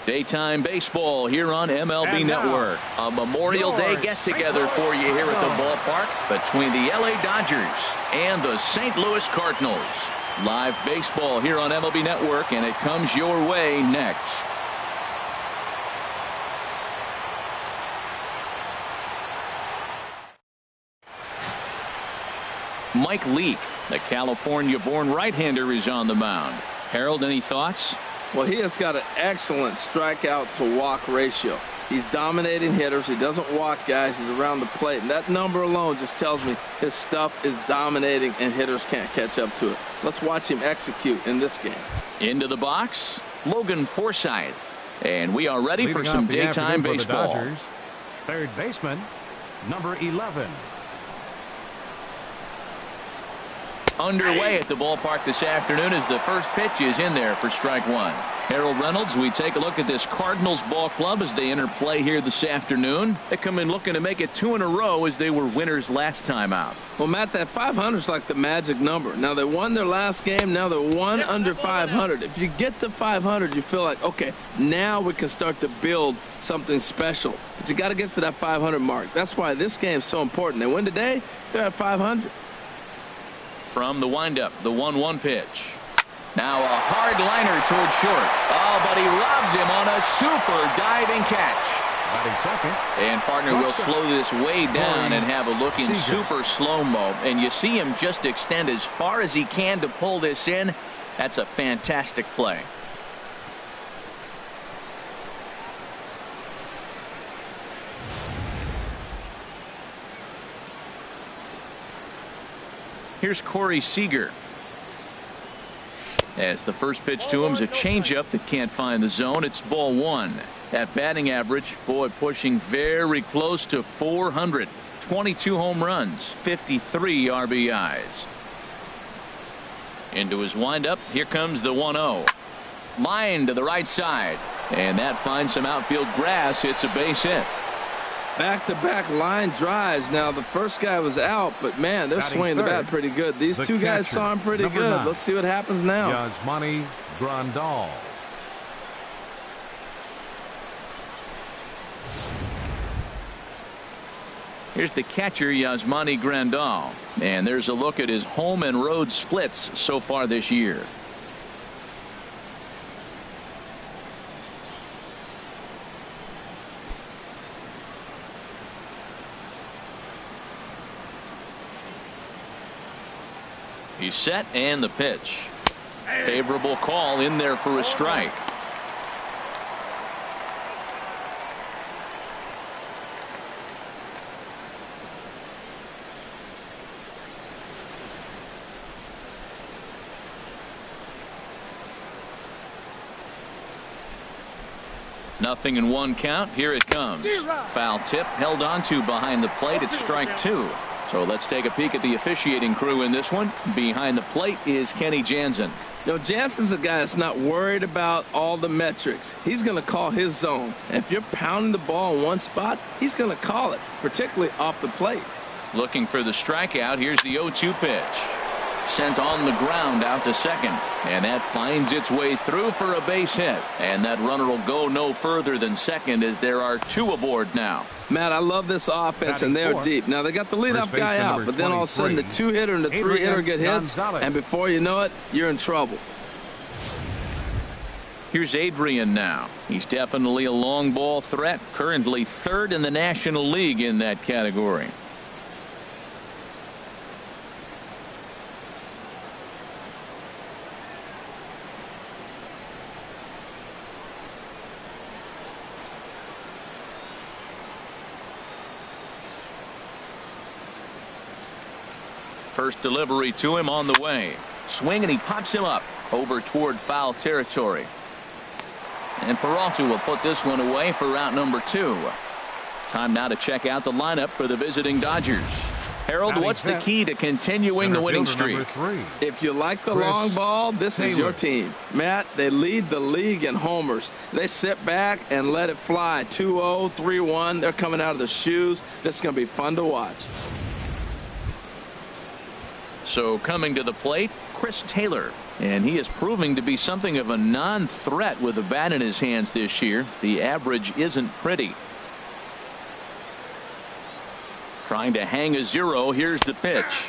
Daytime baseball here on MLB Network. A Memorial Day get-together for you here at the ballpark between the LA Dodgers and the St. Louis Cardinals. Live baseball here on MLB Network, and it comes your way next. Mike Leake, the California-born right-hander, is on the mound. Harold, any thoughts? Well, he has got an excellent strikeout to walk ratio. He's dominating hitters. He doesn't walk guys. He's around the plate. And that number alone just tells me his stuff is dominating and hitters can't catch up to it. Let's watch him execute in this game. Into the box, Logan Forsythe. And we are ready for some daytime baseball. Dodgers, third baseman, number 11. Underway at the ballpark this afternoon as the first pitch is in there for strike one. Harold Reynolds, we take a look at this Cardinals ball club as they enter play here this afternoon. They come in looking to make it 2 in a row as they were winners last time out. Well, Matt, that 500 is like the magic number. Now, they won their last game. Now they're one under 500. If you get to 500, you feel like, okay, now we can start to build something special. But you got to get to that 500 mark. That's why this game is so important. They win today, they're at 500. From the windup, the 1-1 pitch. Now a hard liner toward short. Oh, but he robs him on a super diving catch. And partner will slow this way down and have a look in super slow-mo. And you see him just extend as far as he can to pull this in. That's a fantastic play. Here's Corey Seager. As the first pitch to him is a changeup that can't find the zone. It's ball one. That batting average, boy, pushing very close to 400. 22 home runs, 53 RBIs. Into his windup. Here comes the 1-0. Line to the right side. And that finds some outfield grass. It's a base hit. Back-to-back line drives. Now, the first guy was out, but, man, they're swinging the bat pretty good. These two guys saw him pretty good. 9. Let's see what happens now. Yasmani Grandal. Here's the catcher, Yasmani Grandal. And there's a look at his home and road splits so far this year. He's set, and the pitch. Favorable call in there for a strike. Nothing in one count. Here it comes. Foul tip held onto behind the plate. It's strike two. So let's take a peek at the officiating crew in this one. Behind the plate is Kenny Jansen. You know, Jansen's a guy that's not worried about all the metrics. He's going to call his zone. And if you're pounding the ball in one spot, he's going to call it, particularly off the plate. Looking for the strikeout. Here's the 0-2 pitch. Sent on the ground out to second. And that finds its way through for a base hit. And that runner will go no further than second as there are 2 aboard now. Matt, I love this offense, and they're deep. Now, they got the leadoff guy out, but then all of a sudden the 2-hitter and the 3-hitter get hits, and before you know it, you're in trouble. Here's Adrian now. He's definitely a long ball threat, currently 3rd in the National League in that category. First delivery to him on the way. Swing, and he pops him up over toward foul territory. And Peralta will put this one away for route number 2. Time now to check out the lineup for the visiting Dodgers. Harold, what's the key to continuing the winning streak? If you like the long ball, this is your team. Matt, they lead the league in homers. They sit back and let it fly. 2-0, 3-1. They're coming out of the shoes. This is going to be fun to watch. So coming to the plate, Chris Taylor, and he is proving to be something of a non-threat with the bat in his hands this year. The average isn't pretty. Trying to hang a 0. Here's the pitch.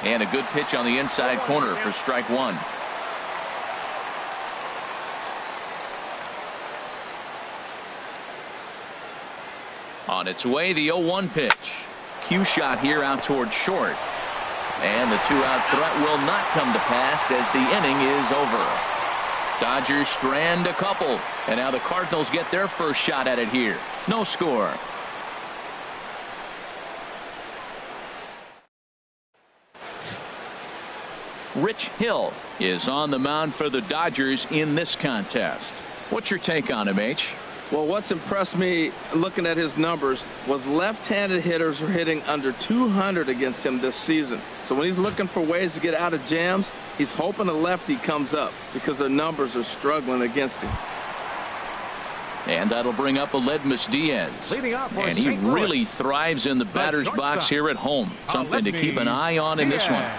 And a good pitch on the inside corner for strike 1. On its way, the 0-1 pitch. Cue shot here out toward short. And the 2-out threat will not come to pass as the inning is over. Dodgers strand a couple. And now the Cardinals get their first shot at it here. No score. Rich Hill is on the mound for the Dodgers in this contest. What's your take on him, H? Well, what's impressed me looking at his numbers was left-handed hitters are hitting under 200 against him this season. So when he's looking for ways to get out of jams, he's hoping a lefty comes up because their numbers are struggling against him. And that'll bring up Aledmus Diaz. And he really thrives in the batter's box here at home. Something to keep an eye on in this one.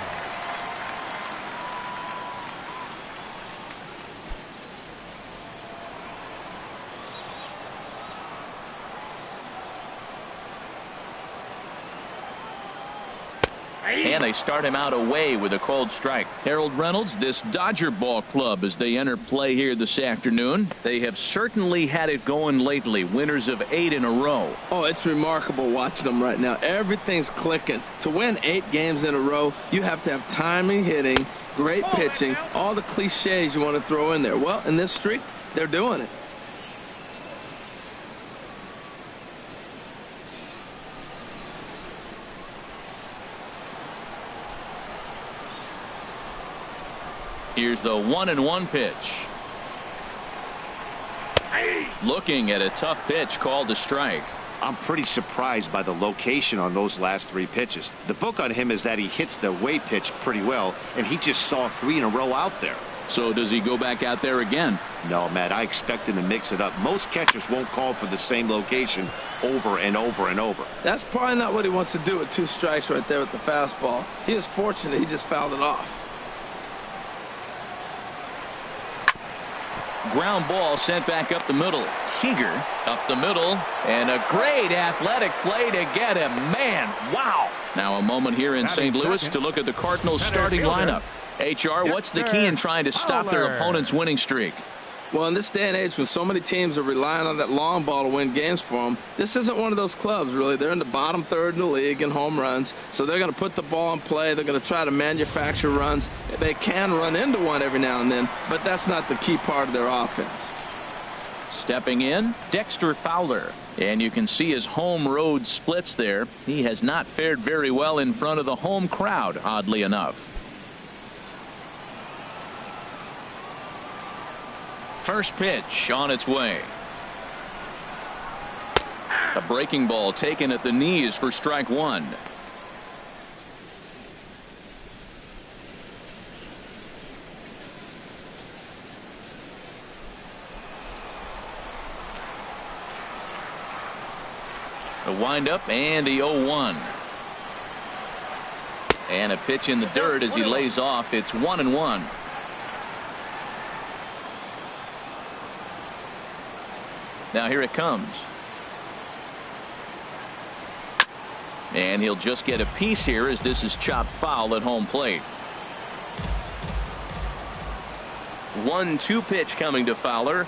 And they start him out away with a cold strike. Harold Reynolds, this Dodger ball club as they enter play here this afternoon. They have certainly had it going lately. Winners of 8 in a row. Oh, it's remarkable watching them right now. Everything's clicking. To win 8 games in a row, you have to have timing hitting, great pitching, all the cliches you want to throw in there. Well, in this streak, they're doing it. Here's the 1-1 pitch. Looking at a tough pitch called a strike. I'm pretty surprised by the location on those last 3 pitches. The book on him is that he hits the away pitch pretty well, and he just saw 3 in a row out there. So does he go back out there again? No, Matt, I expect him to mix it up. Most catchers won't call for the same location over and over and over. That's probably not what he wants to do with 2 strikes right there with the fastball. He is fortunate he just fouled it off. Ground ball sent back up the middle. Seager up the middle, and a great athletic play to get him. Man, wow. Now a moment here in St. Louis to look at the Cardinals starting lineup. HR, what's the key in trying to stop their opponent's winning streak? Well, in this day and age when so many teams are relying on that long ball to win games for them, this isn't one of those clubs, really. They're in the bottom third in the league in home runs, so they're going to put the ball in play. They're going to try to manufacture runs. They can run into one every now and then, but that's not the key part of their offense. Stepping in, Dexter Fowler. And you can see his home road splits there. He has not fared very well in front of the home crowd, oddly enough. First pitch on its way. A breaking ball taken at the knees for strike 1. A windup and the 0-1. And a pitch in the dirt as he lays off. It's 1-1. Now here it comes. And he'll just get a piece here as this is chopped foul at home plate. 1-2 pitch coming to Fowler.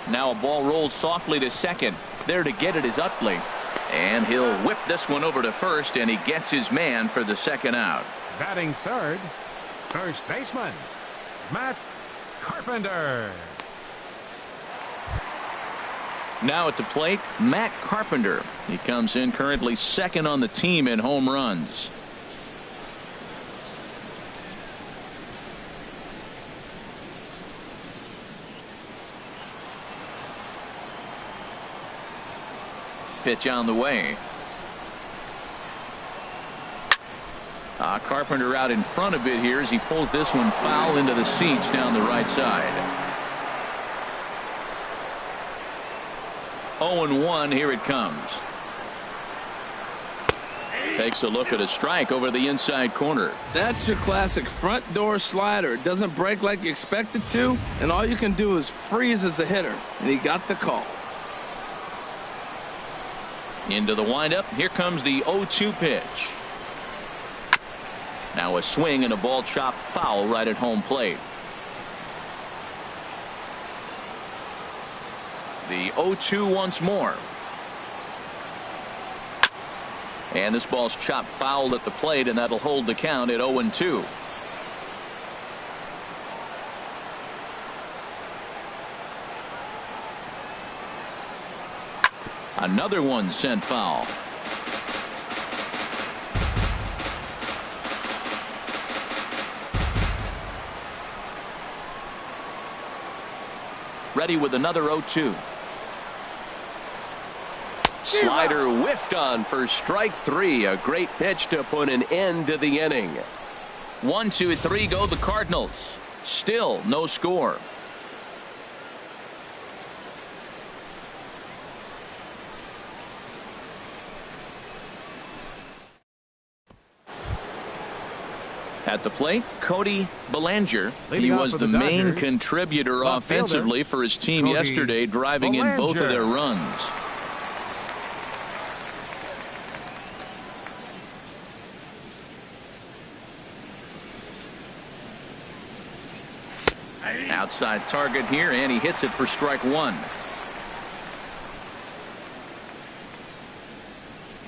Now a ball rolled softly to second. There to get it is Utley. And he'll whip this one over to first, and he gets his man for the second out. Batting third, first baseman, Matt Carpenter. Now at the plate, Matt Carpenter. He comes in currently second on the team in home runs. Pitch on the way. Carpenter out in front a bit here as he pulls this one foul into the seats down the right side. 0-1, here it comes. Takes a look at a strike over the inside corner. That's your classic front door slider. It doesn't break like you expect it to, and all you can do is freeze as a hitter. And he got the call. Into the windup. Here comes the 0-2 pitch. Now a swing and a ball chopped foul right at home plate. The 0-2 once more. And this ball's chopped foul at the plate, and that'll hold the count at 0-2. Another one sent foul. Ready with another 0-2. Slider whiffed on for strike 3. A great pitch to put an end to the inning. 1, 2, 3 go the Cardinals. Still no score. At the plate, Cody Bellinger. He was the main contributor offensively for his team yesterday, driving in both of their runs. Outside target here, and he hits it for strike 1.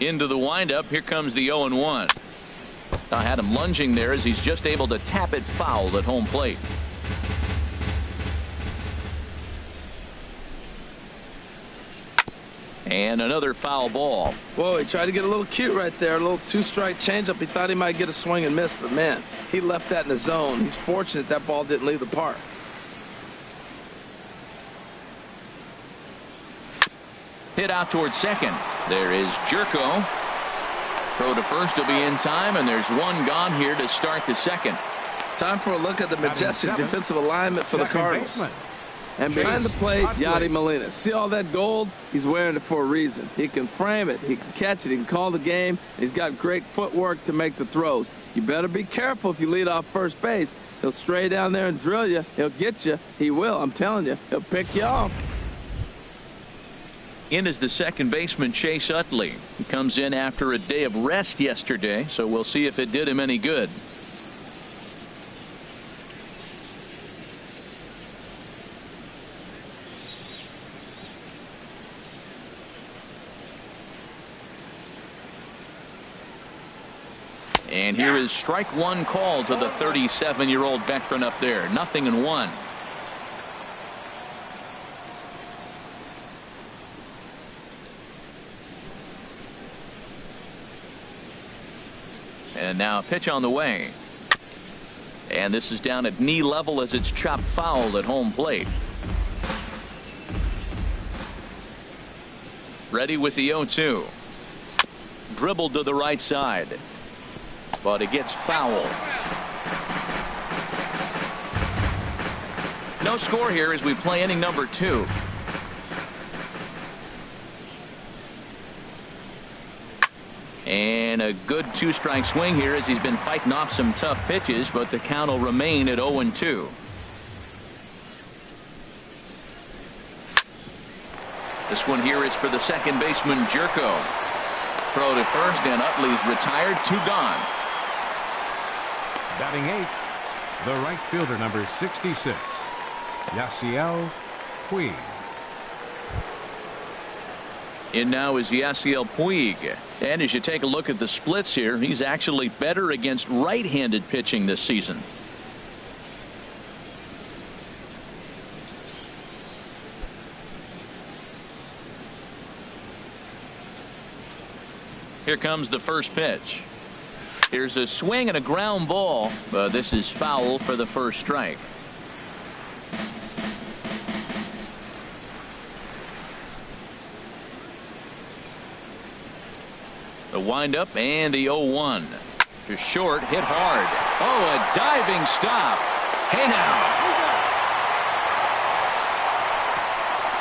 Into the windup. Here comes the 0-1. I had him lunging there as he's just able to tap it foul at home plate. And another foul ball. Whoa, he tried to get a little cute right there. A little 2-strike changeup. He thought he might get a swing and miss, but man, he left that in the zone. He's fortunate that ball didn't leave the park. Hit out towards second. There is Jerko. Throw to first will be in time, and there's one gone here to start the second. Time for a look at the majestic defensive alignment for the Cardinals. And behind the plate, Yadi Molina. See all that gold? He's wearing it for a reason. He can frame it, he can catch it, he can call the game. He's got great footwork to make the throws. You better be careful if you lead off first base. He'll stray down there and drill you. He'll get you. He will, I'm telling you. He'll pick you off. In is the second baseman, Chase Utley. He comes in after a day of rest yesterday, so we'll see if it did him any good. And here is strike 1 call to the 37-year-old veteran up there. 0-1. And now a pitch on the way. And this is down at knee level as it's chopped foul at home plate. Ready with the 0-2. Dribbled to the right side. But it gets foul. No score here as we play inning number 2. And a good 2-strike swing here as he's been fighting off some tough pitches, but the count will remain at 0-2. This one here is for the second baseman, Jerko. Throw to first, and Utley's retired. 2 gone. Batting 8th, the right fielder, number 66, Yasiel Puig. In now is Yasiel Puig. And as you take a look at the splits here, he's actually better against right-handed pitching this season. Here comes the first pitch. Here's a swing and a ground ball, but this is foul for the first strike. The windup and the 0-1 to short, hit hard. Oh, a diving stop. Hey now.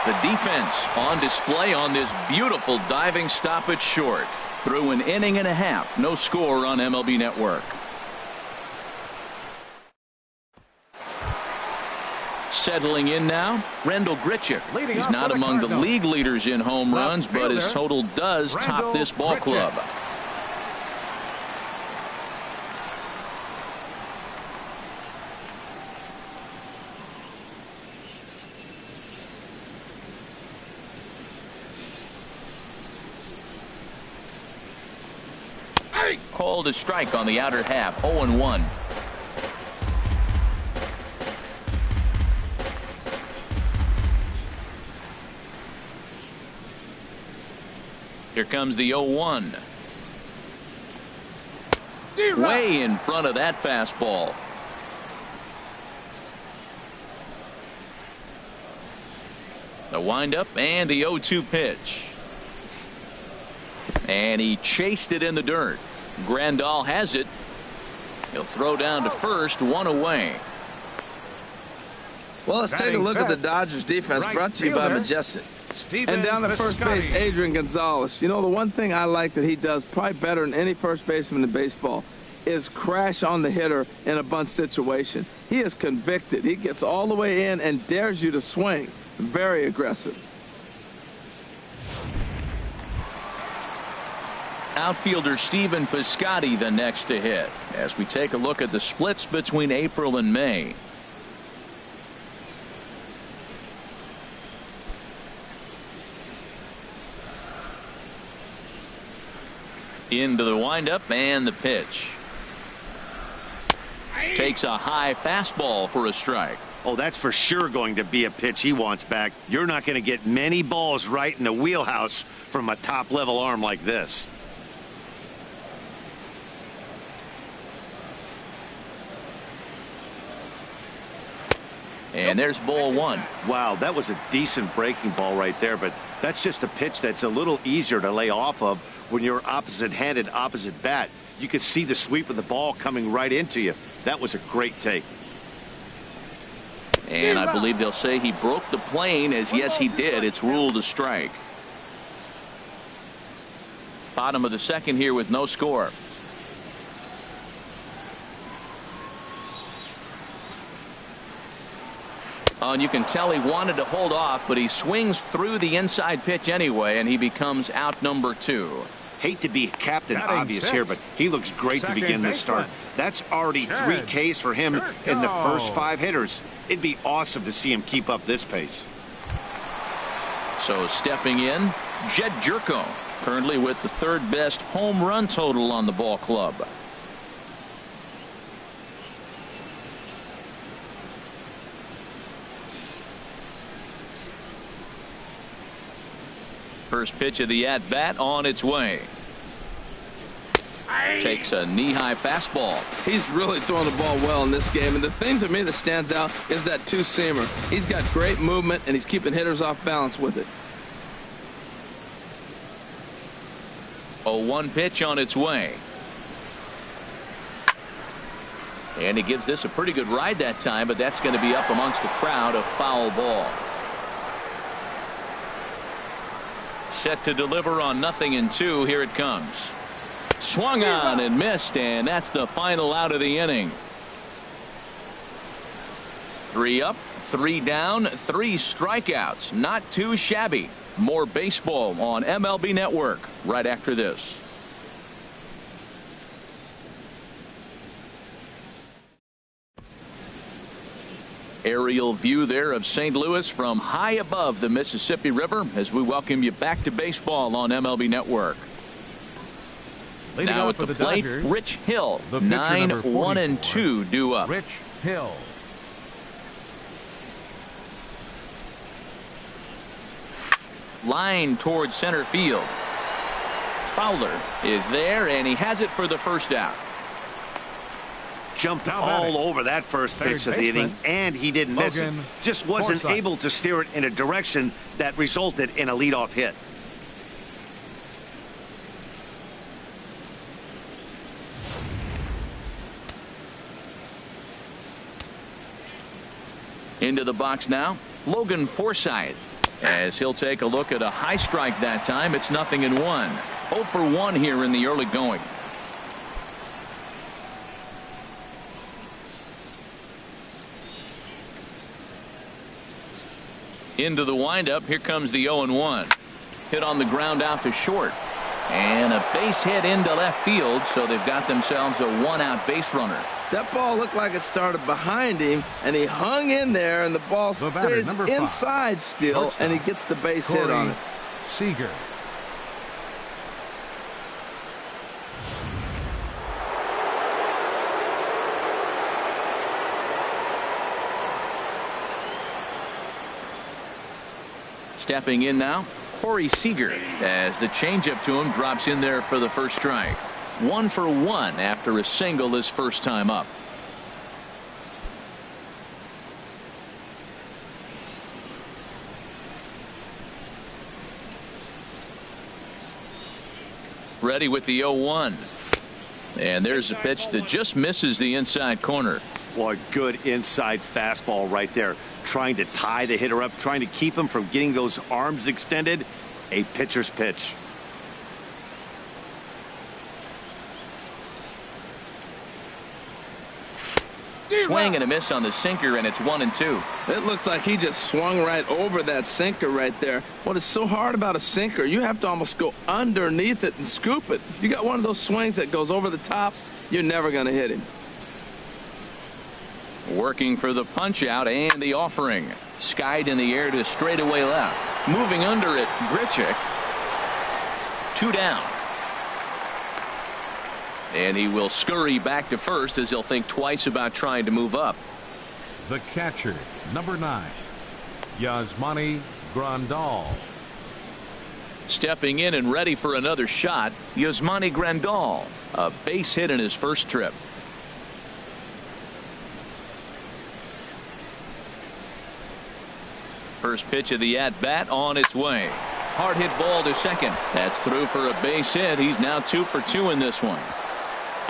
The defense on display on this beautiful diving stop at short. Through an inning and a half, no score on MLB Network. Settling in now, Randall Grichuk. He's not among the league leaders in home runs, but his total does top this ball club. Called a strike on the outer half, 0-1. Here comes the 0-1. Way in front of that fastball. The windup and the 0-2 pitch. And he chased it in the dirt. Grandal has it. He'll throw down to first, one away. Well, let's take a look at the Dodgers defense, brought to you by Majestic. And down at first base, Adrian Gonzalez. You know, the one thing I like that he does probably better than any first baseman in baseball is crash on the hitter in a bunt situation. He is convicted. He gets all the way in and dares you to swing. Very aggressive. Outfielder Stephen Piscotty the next to hit as we take a look at the splits between April and May. Into the windup and the pitch. Takes a high fastball for a strike. Oh, that's for sure going to be a pitch he wants back. You're not going to get many balls right in the wheelhouse from a top-level arm like this. And there's ball one. Wow, that was a decent breaking ball right there, but that's just a pitch that's a little easier to lay off of when you're opposite-handed, opposite bat. You could see the sweep of the ball coming right into you. That was a great take. And I believe they'll say he broke the plane, as yes, he did. It's ruled a strike. Bottom of the second here with no score. Oh, and you can tell he wanted to hold off, but he swings through the inside pitch anyway, and he becomes out number 2. Hate to be Captain Obvious here, but he looks great to begin this start. That's already 3 Ks for him in the first 5 hitters. It'd be awesome to see him keep up this pace. So stepping in, Jed Jerko, currently with the 3rd best home run total on the ball club. First pitch of the at-bat on its way. Takes a knee-high fastball. He's really throwing the ball well in this game, and the thing to me that stands out is that two-seamer. He's got great movement, and he's keeping hitters off balance with it. 0-1 pitch on its way. And he gives this a pretty good ride that time, but that's going to be up amongst the crowd. A foul ball. Set to deliver on 0-2. Here it comes. Swung on and missed, and that's the final out of the inning. 3 up, 3 down, 3 strikeouts. Not too shabby. More baseball on MLB Network right after this. Aerial view there of St. Louis from high above the Mississippi River as we welcome you back to baseball on MLB Network. Now at the plate, Rich Hill, 9-1-2 due up. Rich Hill. Line towards center field. Fowler is there, and he has it for the first out. Jumped all over that first pitch of the inning, and he didn't miss it. Just wasn't able to steer it in a direction that resulted in a leadoff hit. Into the box now, Logan Forsythe, as he'll take a look at a high strike that time. It's 0-1. 0 for 1 here in the early going. Into the windup. Here comes the 0-1. Hit on the ground out to short. And a base hit into left field, so they've got themselves a 1-out base runner. That ball looked like it started behind him, and he hung in there, and the ball stays inside still, and he gets the base hit on it. Seager. Stepping in now, Corey Seager, as the changeup to him drops in there for the first strike. 1 for 1 after a single his first time up. Ready with the 0-1. And there's a pitch that just misses the inside corner. Boy, good inside fastball right there. Trying to tie the hitter up, trying to keep him from getting those arms extended. A pitcher's pitch. Swing and a miss on the sinker, and it's 1-2. It looks like he just swung right over that sinker right there. What is so hard about a sinker, you have to almost go underneath it and scoop it. If you got one of those swings that goes over the top, you're never going to hit him. Working for the punch out and the offering. Skied in the air to straightaway left. Moving under it, Grichuk. 2 down. And he will scurry back to first as he'll think twice about trying to move up. The catcher, number 9, Yasmani Grandal. Stepping in and ready for another shot, Yasmani Grandal. A base hit in his first trip. First pitch of the at-bat on its way. Hard hit ball to second. That's through for a base hit. He's now 2 for 2 in this one.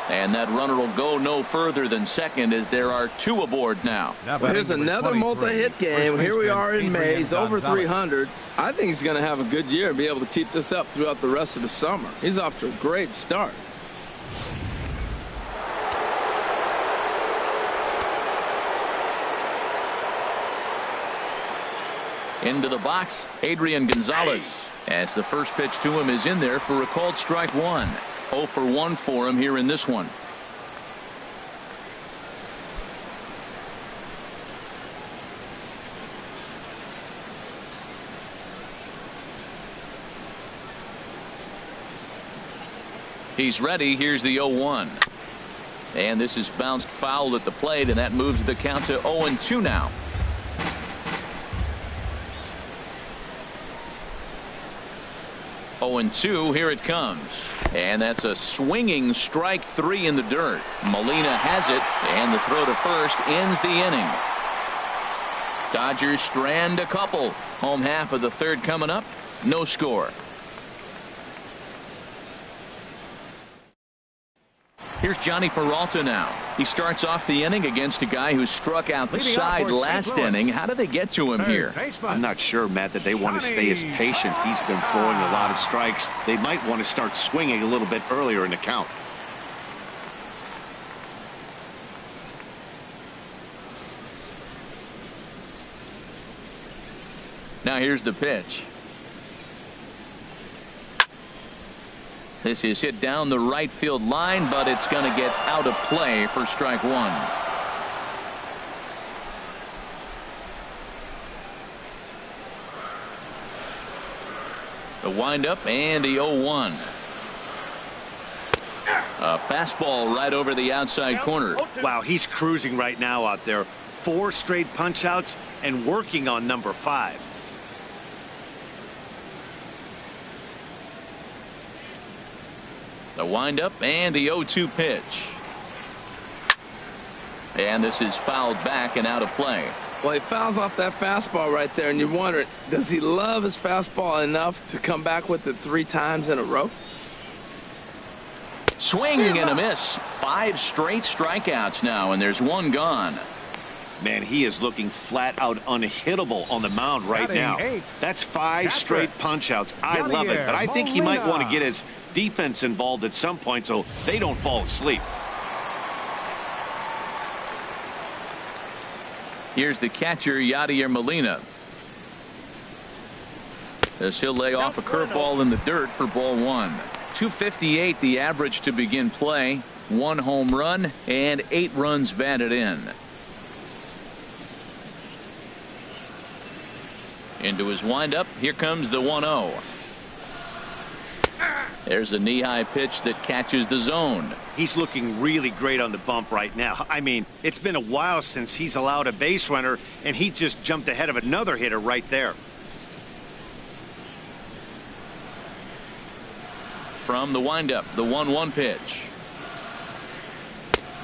And that runner will go no further than second as there are 2 aboard now. Well, here's another multi-hit game. Here we are in May. He's over 300. I think he's going to have a good year and be able to keep this up throughout the rest of the summer. He's off to a great start. Into the box, Adrian Gonzalez, as the first pitch to him is in there for a called strike 1. 0 for 1 for him here in this one. He's ready. Here's the 0-1. And this is bounced foul at the plate, and that moves the count to 0-2 now. Oh, and 2, here it comes. And that's a swinging strike 3 in the dirt. Molina has it, and the throw to first ends the inning. Dodgers strand a couple. Home half of the third coming up. No score. Here's Johnny Peralta now. He starts off the inning against a guy who struck out the side last inning. How did they get to him here? I'm not sure, Matt, that they want to stay as patient. He's been throwing a lot of strikes. They might want to start swinging a little bit earlier in the count. Now here's the pitch. This is hit down the right field line, but it's going to get out of play for strike 1. The windup and the 0-1. A fastball right over the outside corner. Wow, he's cruising right now out there. 4 straight punch outs and working on number 5. The windup and the 0-2 pitch. And this is fouled back and out of play. Well, he fouls off that fastball right there, and you wonder, does he love his fastball enough to come back with it 3 times in a row? Swing and a miss. 5 straight strikeouts now, and there's 1 gone. Man, he is looking flat out unhittable on the mound right now. That's 5 straight punch-outs. I love it, but I think he might want to get his defense involved at some point so they don't fall asleep. Here's the catcher, Yadier Molina, as he'll lay off a curveball in the dirt for ball 1. 258 the average to begin play. 1 home run and 8 runs batted in. Into his windup. Here comes the 1-0. There's a knee-high pitch that catches the zone. He's looking really great on the bump right now. I mean, it's been a while since he's allowed a base runner, and he just jumped ahead of another hitter right there. From the windup, the 1-1 pitch.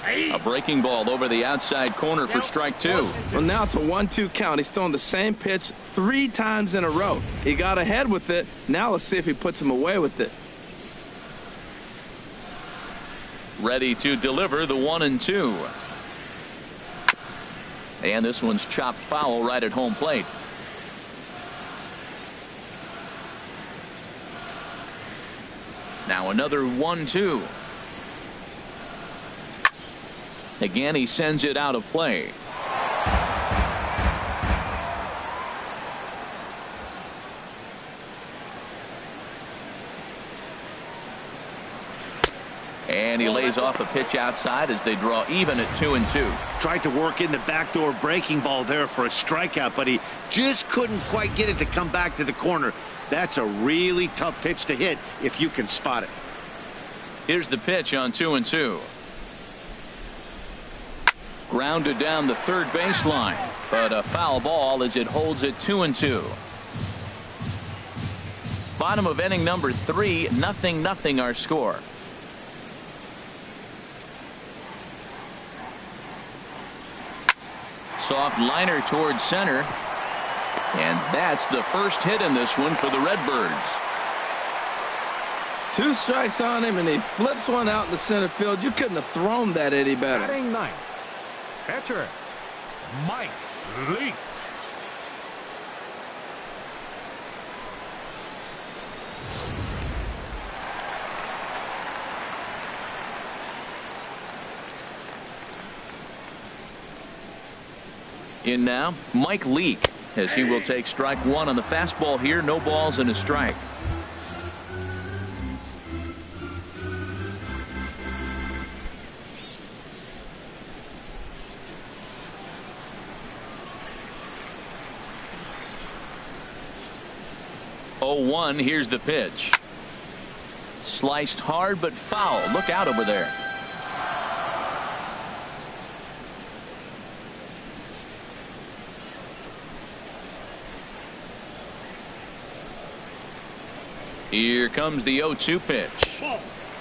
A breaking ball over the outside corner for strike 2. Well, now it's a 1-2 count. He's throwing the same pitch 3 times in a row. He got ahead with it. Now let's see if he puts him away with it. Ready to deliver the 1-2. And this one's chopped foul right at home plate. Now another 1-2. Again, he sends it out of play. And he lays off a pitch outside as they draw even at 2-2. Tried to work in the backdoor breaking ball there for a strikeout, but he just couldn't quite get it to come back to the corner. That's a really tough pitch to hit if you can spot it. Here's the pitch on 2-2. Grounded down the third baseline, but a foul ball as it holds it 2-2. Bottom of inning number 3, 0-0 our score. Soft liner towards center, and that's the first hit in this one for the Redbirds. 2 strikes on him, and he flips one out in the center field. You couldn't have thrown that any better. Batting 9th, catcher Mike Leake. In now, Mike Leake, as he will take strike 1 on the fastball here. No balls and a strike. Oh, 1, here's the pitch. Sliced hard but foul. Look out over there. Here comes the 0-2 pitch.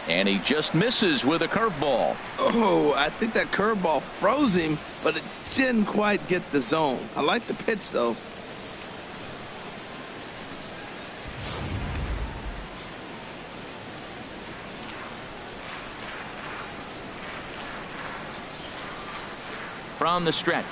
And he just misses with a curveball. Oh, I think that curveball froze him, but it didn't quite get the zone. I like the pitch, though. From the stretch.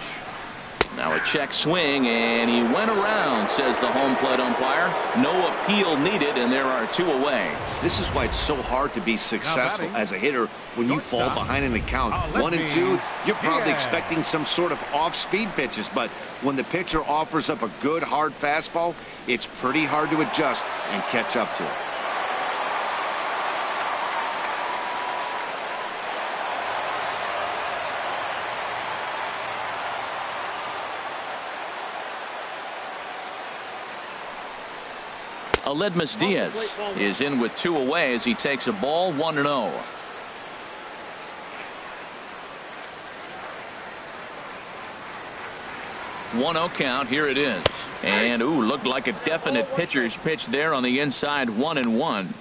Now a check swing, and he went around, says the home plate umpire. No appeal needed, and there are 2 away. This is why it's so hard to be successful as a hitter when you fall behind in the count. 1 and 2, you're probably expecting some sort of off-speed pitches, but when the pitcher offers up a good hard fastball, it's pretty hard to adjust and catch up to it. Aledmus Diaz is in with 2 away as he takes a ball 1-0. One-0 count. Here it is. And ooh, looked like a definite pitcher's pitch there on the inside. 1-1.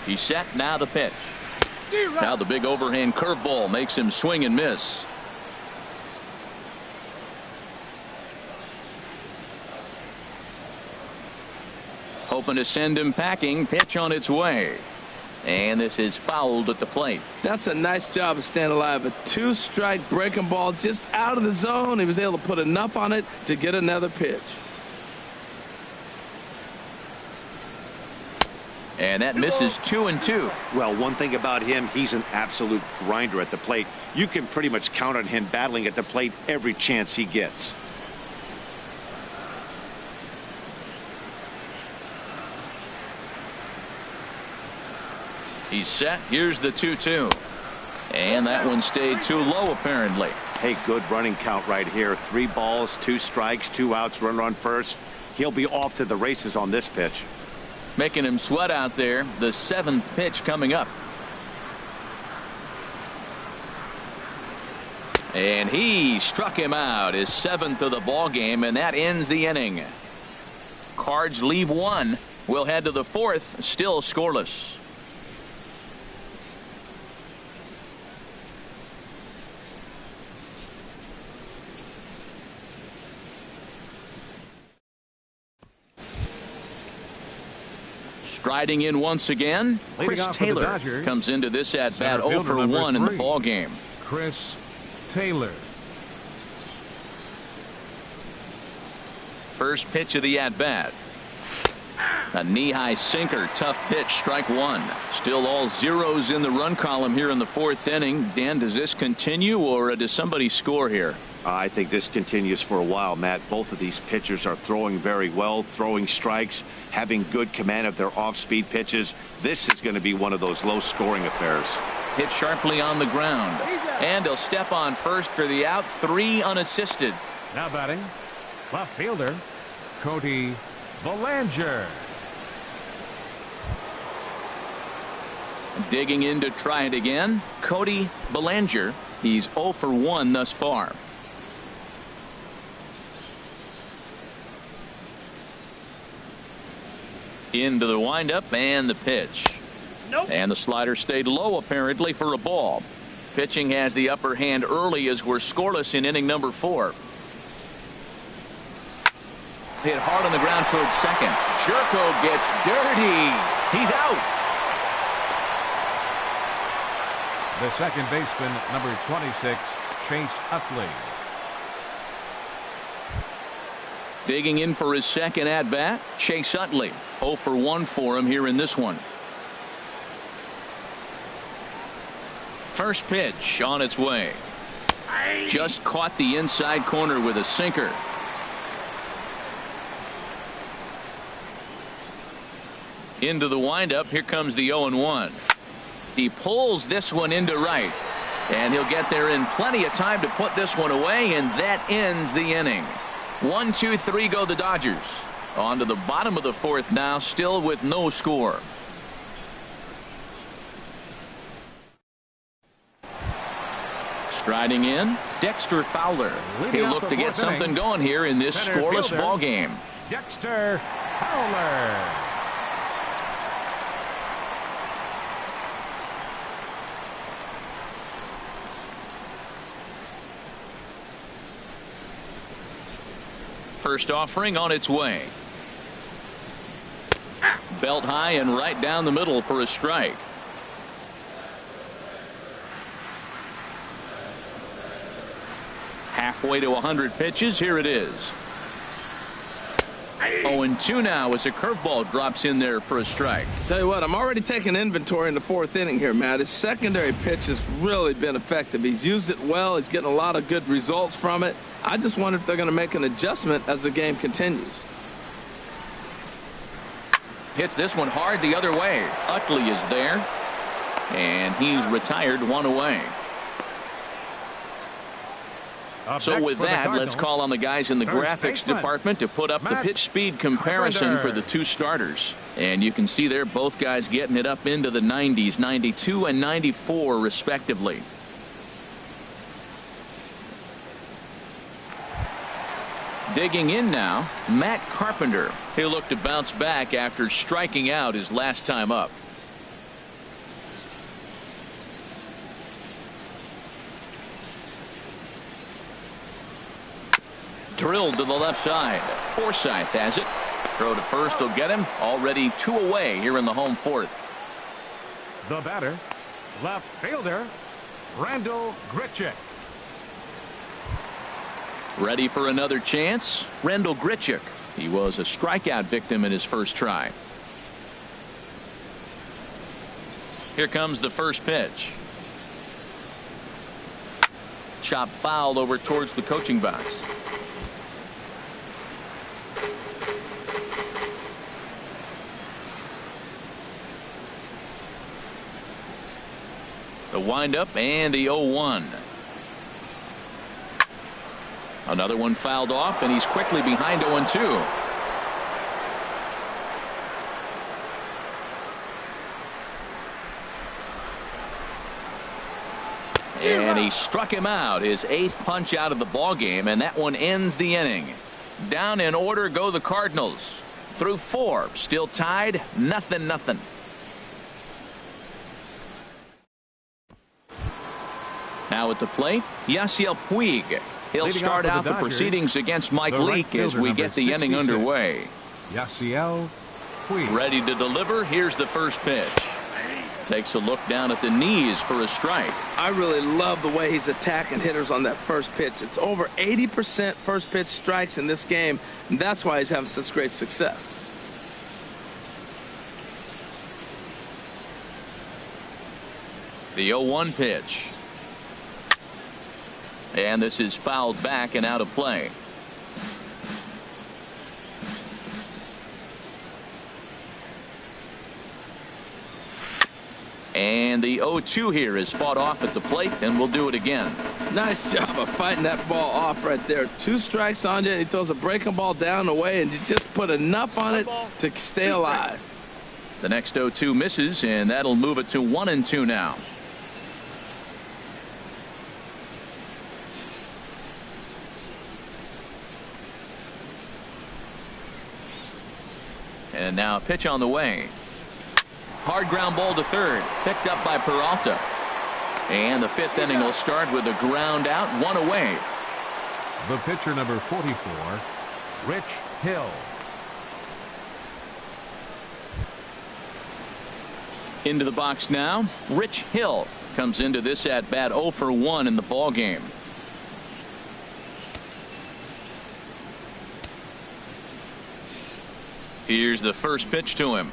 He's set. Now the pitch. Now the big overhand curveball makes him swing and miss. Hoping to send him packing. Pitch on its way. And this is fouled at the plate. That's a nice job of staying alive. A 2-strike breaking ball just out of the zone. He was able to put enough on it to get another pitch. And that misses 2-2. Well, one thing about him, he's an absolute grinder at the plate. You can pretty much count on him battling at the plate every chance he gets. He's set. Here's the 2-2. And that one stayed too low, apparently. Hey, good running count right here. 3 balls, 2 strikes, 2 outs, runner on first. He'll be off to the races on this pitch. Making him sweat out there. The 7th pitch coming up. And he struck him out, his 7th of the ball game, and that ends the inning. Cards leave 1. We'll head to the 4th, still scoreless. Striding in once again, Chris Taylor comes into this at bat 0 for 1 in the ball game. Chris Taylor. First pitch of the at bat. A knee-high sinker, tough pitch, strike 1. Still all zeros in the run column here in the 4th inning. Dan, does this continue or does somebody score here? I think this continues for a while, Matt. Both of these pitchers are throwing very well, throwing strikes, having good command of their off-speed pitches. This is going to be one of those low-scoring affairs. Hit sharply on the ground. And he'll step on first for the out. 3 unassisted. Now batting, left fielder, Cody Bellinger. Digging in to try it again, Cody Bellinger. He's 0 for 1 thus far. Into the windup and the pitch. Nope. And the slider stayed low apparently for a ball. Pitching has the upper hand early as we're scoreless in inning number 4. Hit hard on the ground towards second. Jerko gets dirty. He's out. The second baseman, number 26, Chase Utley. Digging in for his second at bat, Chase Utley. 0 for 1 for him here in this one. First pitch on its way. Just caught the inside corner with a sinker. Into the windup. Here comes the 0-1. He pulls this one into right. And he'll get there in plenty of time to put this one away, and that ends the inning. 1, 2, 3 go the Dodgers. On to the bottom of the 4th now, still with no score. Striding in, Dexter Fowler. He'll look to get something going here in this scoreless ball game. Dexter Fowler. First offering on its way. Belt high and right down the middle for a strike. Halfway to 100 pitches. Here it is. 0-2 now as a curveball drops in there for a strike. Tell you what, I'm already taking inventory in the 4th inning here, Matt. His secondary pitch has really been effective. He's used it well. He's getting a lot of good results from it. I just wonder if they're going to make an adjustment as the game continues. Hits this one hard the other way. Utley is there. And he's retired 1 away. So with that, let's call on the guys in the graphics department to put up the pitch speed comparison for the 2 starters. And you can see there both guys getting it up into the 90s, 92 and 94 respectively. Digging in now, Matt Carpenter. He'll look to bounce back after striking out his last time up. Drilled to the left side. Forsythe has it. Throw to first will get him. Already 2 away here in the home fourth. The batter, left fielder, Randall Grichuk. Ready for another chance. Randall Grichuk. He was a strikeout victim in his first try. Here comes the first pitch. Chop foul over towards the coaching box. The windup and the 0-1. Another one fouled off, and he's quickly behind 0-2. And he struck him out, his 8th punch out of the ball game, and that one ends the inning. Down in order go the Cardinals. Through 4, still tied, 0-0. Now at the plate, Yasiel Puig. He'll start out the proceedings against Mike Leake as we get the inning underway. Yasiel Puig. Ready to deliver. Here's the first pitch. Takes a look down at the knees for a strike. I really love the way he's attacking hitters on that first pitch. It's over 80% first pitch strikes in this game, and that's why he's having such great success. The 0-1 pitch. And this is fouled back and out of play. And the 0-2 here is fought off at the plate, and we'll do it again. Nice job of fighting that ball off right there. 2 strikes on you, and he throws a breaking ball down the way, and you just put enough on it to stay alive. The next 0-2 misses, and that'll move it to 1-2 now. And now a pitch on the way. Hard ground ball to third, picked up by Peralta. And the 5th inning will start with a ground out, 1 away. The pitcher, number 44, Rich Hill. Into the box now, Rich Hill comes into this at bat 0 for 1 in the ball game. Here's the first pitch to him.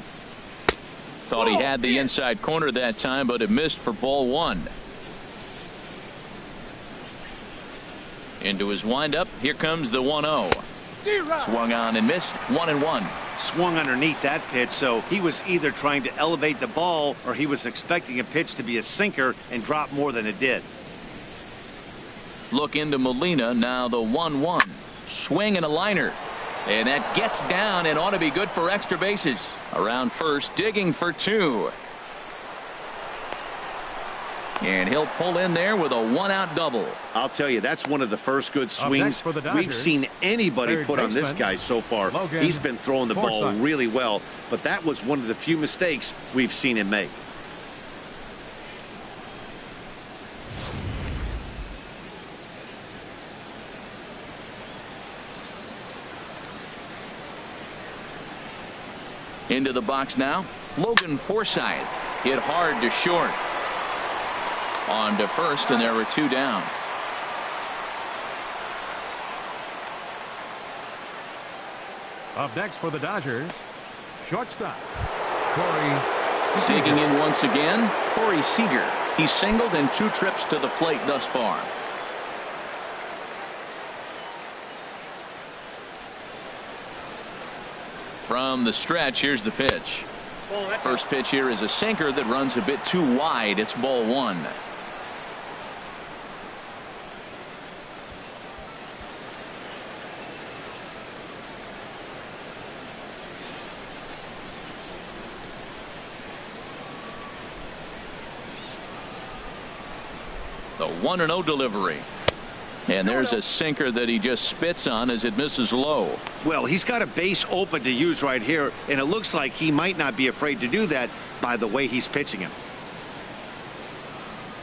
Thought he had the inside corner that time, but it missed for ball 1. Into his windup. Here comes the 1-0. Swung on and missed. 1-1. Swung underneath that pitch, so he was either trying to elevate the ball or he was expecting a pitch to be a sinker and drop more than it did. Look into Molina. Now the 1-1. Swing and a liner. And that gets down and ought to be good for extra bases. Around first, digging for 2. And he'll pull in there with a 1-out double. I'll tell you, that's one of the first good swings we've seen anybody put on this guy so far. He's been throwing the ball really well, but that was one of the few mistakes we've seen him make. Into the box now, Logan Forsythe hit hard to short. On to first, and there were 2 down. Up next for the Dodgers, shortstop Corey Digging in once again, Corey Seager. He's singled in 2 trips to the plate thus far. From the stretch, here's the pitch. First pitch here is a sinker that runs a bit too wide. It's ball 1. The 1-0 delivery. And there's a sinker that he just spits on as it misses low. Well, he's got a base open to use right here, and it looks like he might not be afraid to do that by the way he's pitching him.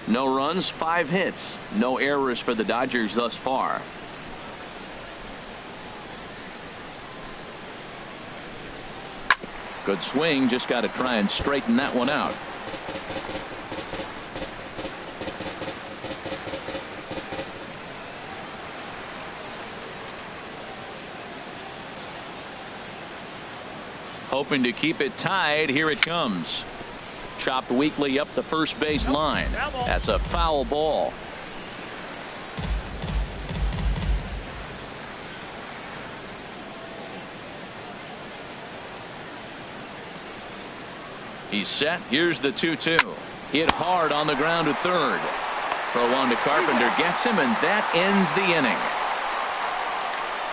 No runs, 5 hits. No errors for the Dodgers thus far. Good swing, just got to try and straighten that one out. Hoping to keep it tied. Here it comes. Chopped weakly up the first base line. That's a foul ball. He's set. Here's the 2-2. Hit hard on the ground to third. Throw on to Carpenter. Gets him, and that ends the inning.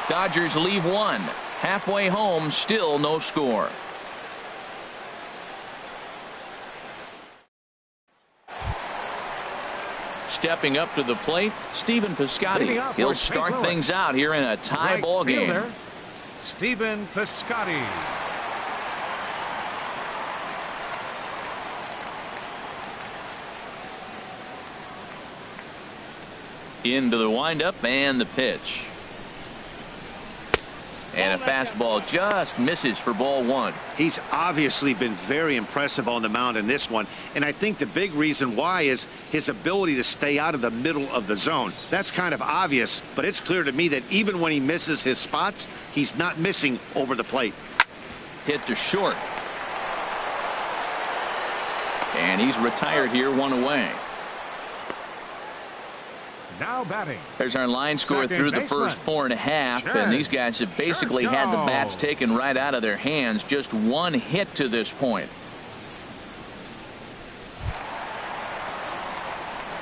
Dodgers leave one. Halfway home, still no score. Stepping up to the plate, Stephen Piscotty. He'll start things out here in a tie ball game. Stephen Piscotty. Into the windup and the pitch. And a fastball just misses for ball one. He's obviously been very impressive on the mound in this one, and I think the big reason why is his ability to stay out of the middle of the zone. That's kind of obvious, but it's clear to me that even when he misses his spots, he's not missing over the plate. Hit to short. And he's retired here, one away. Now batting. There's our line score through the first 4.5, and these guys have basically had the bats taken right out of their hands. Just one hit to this point.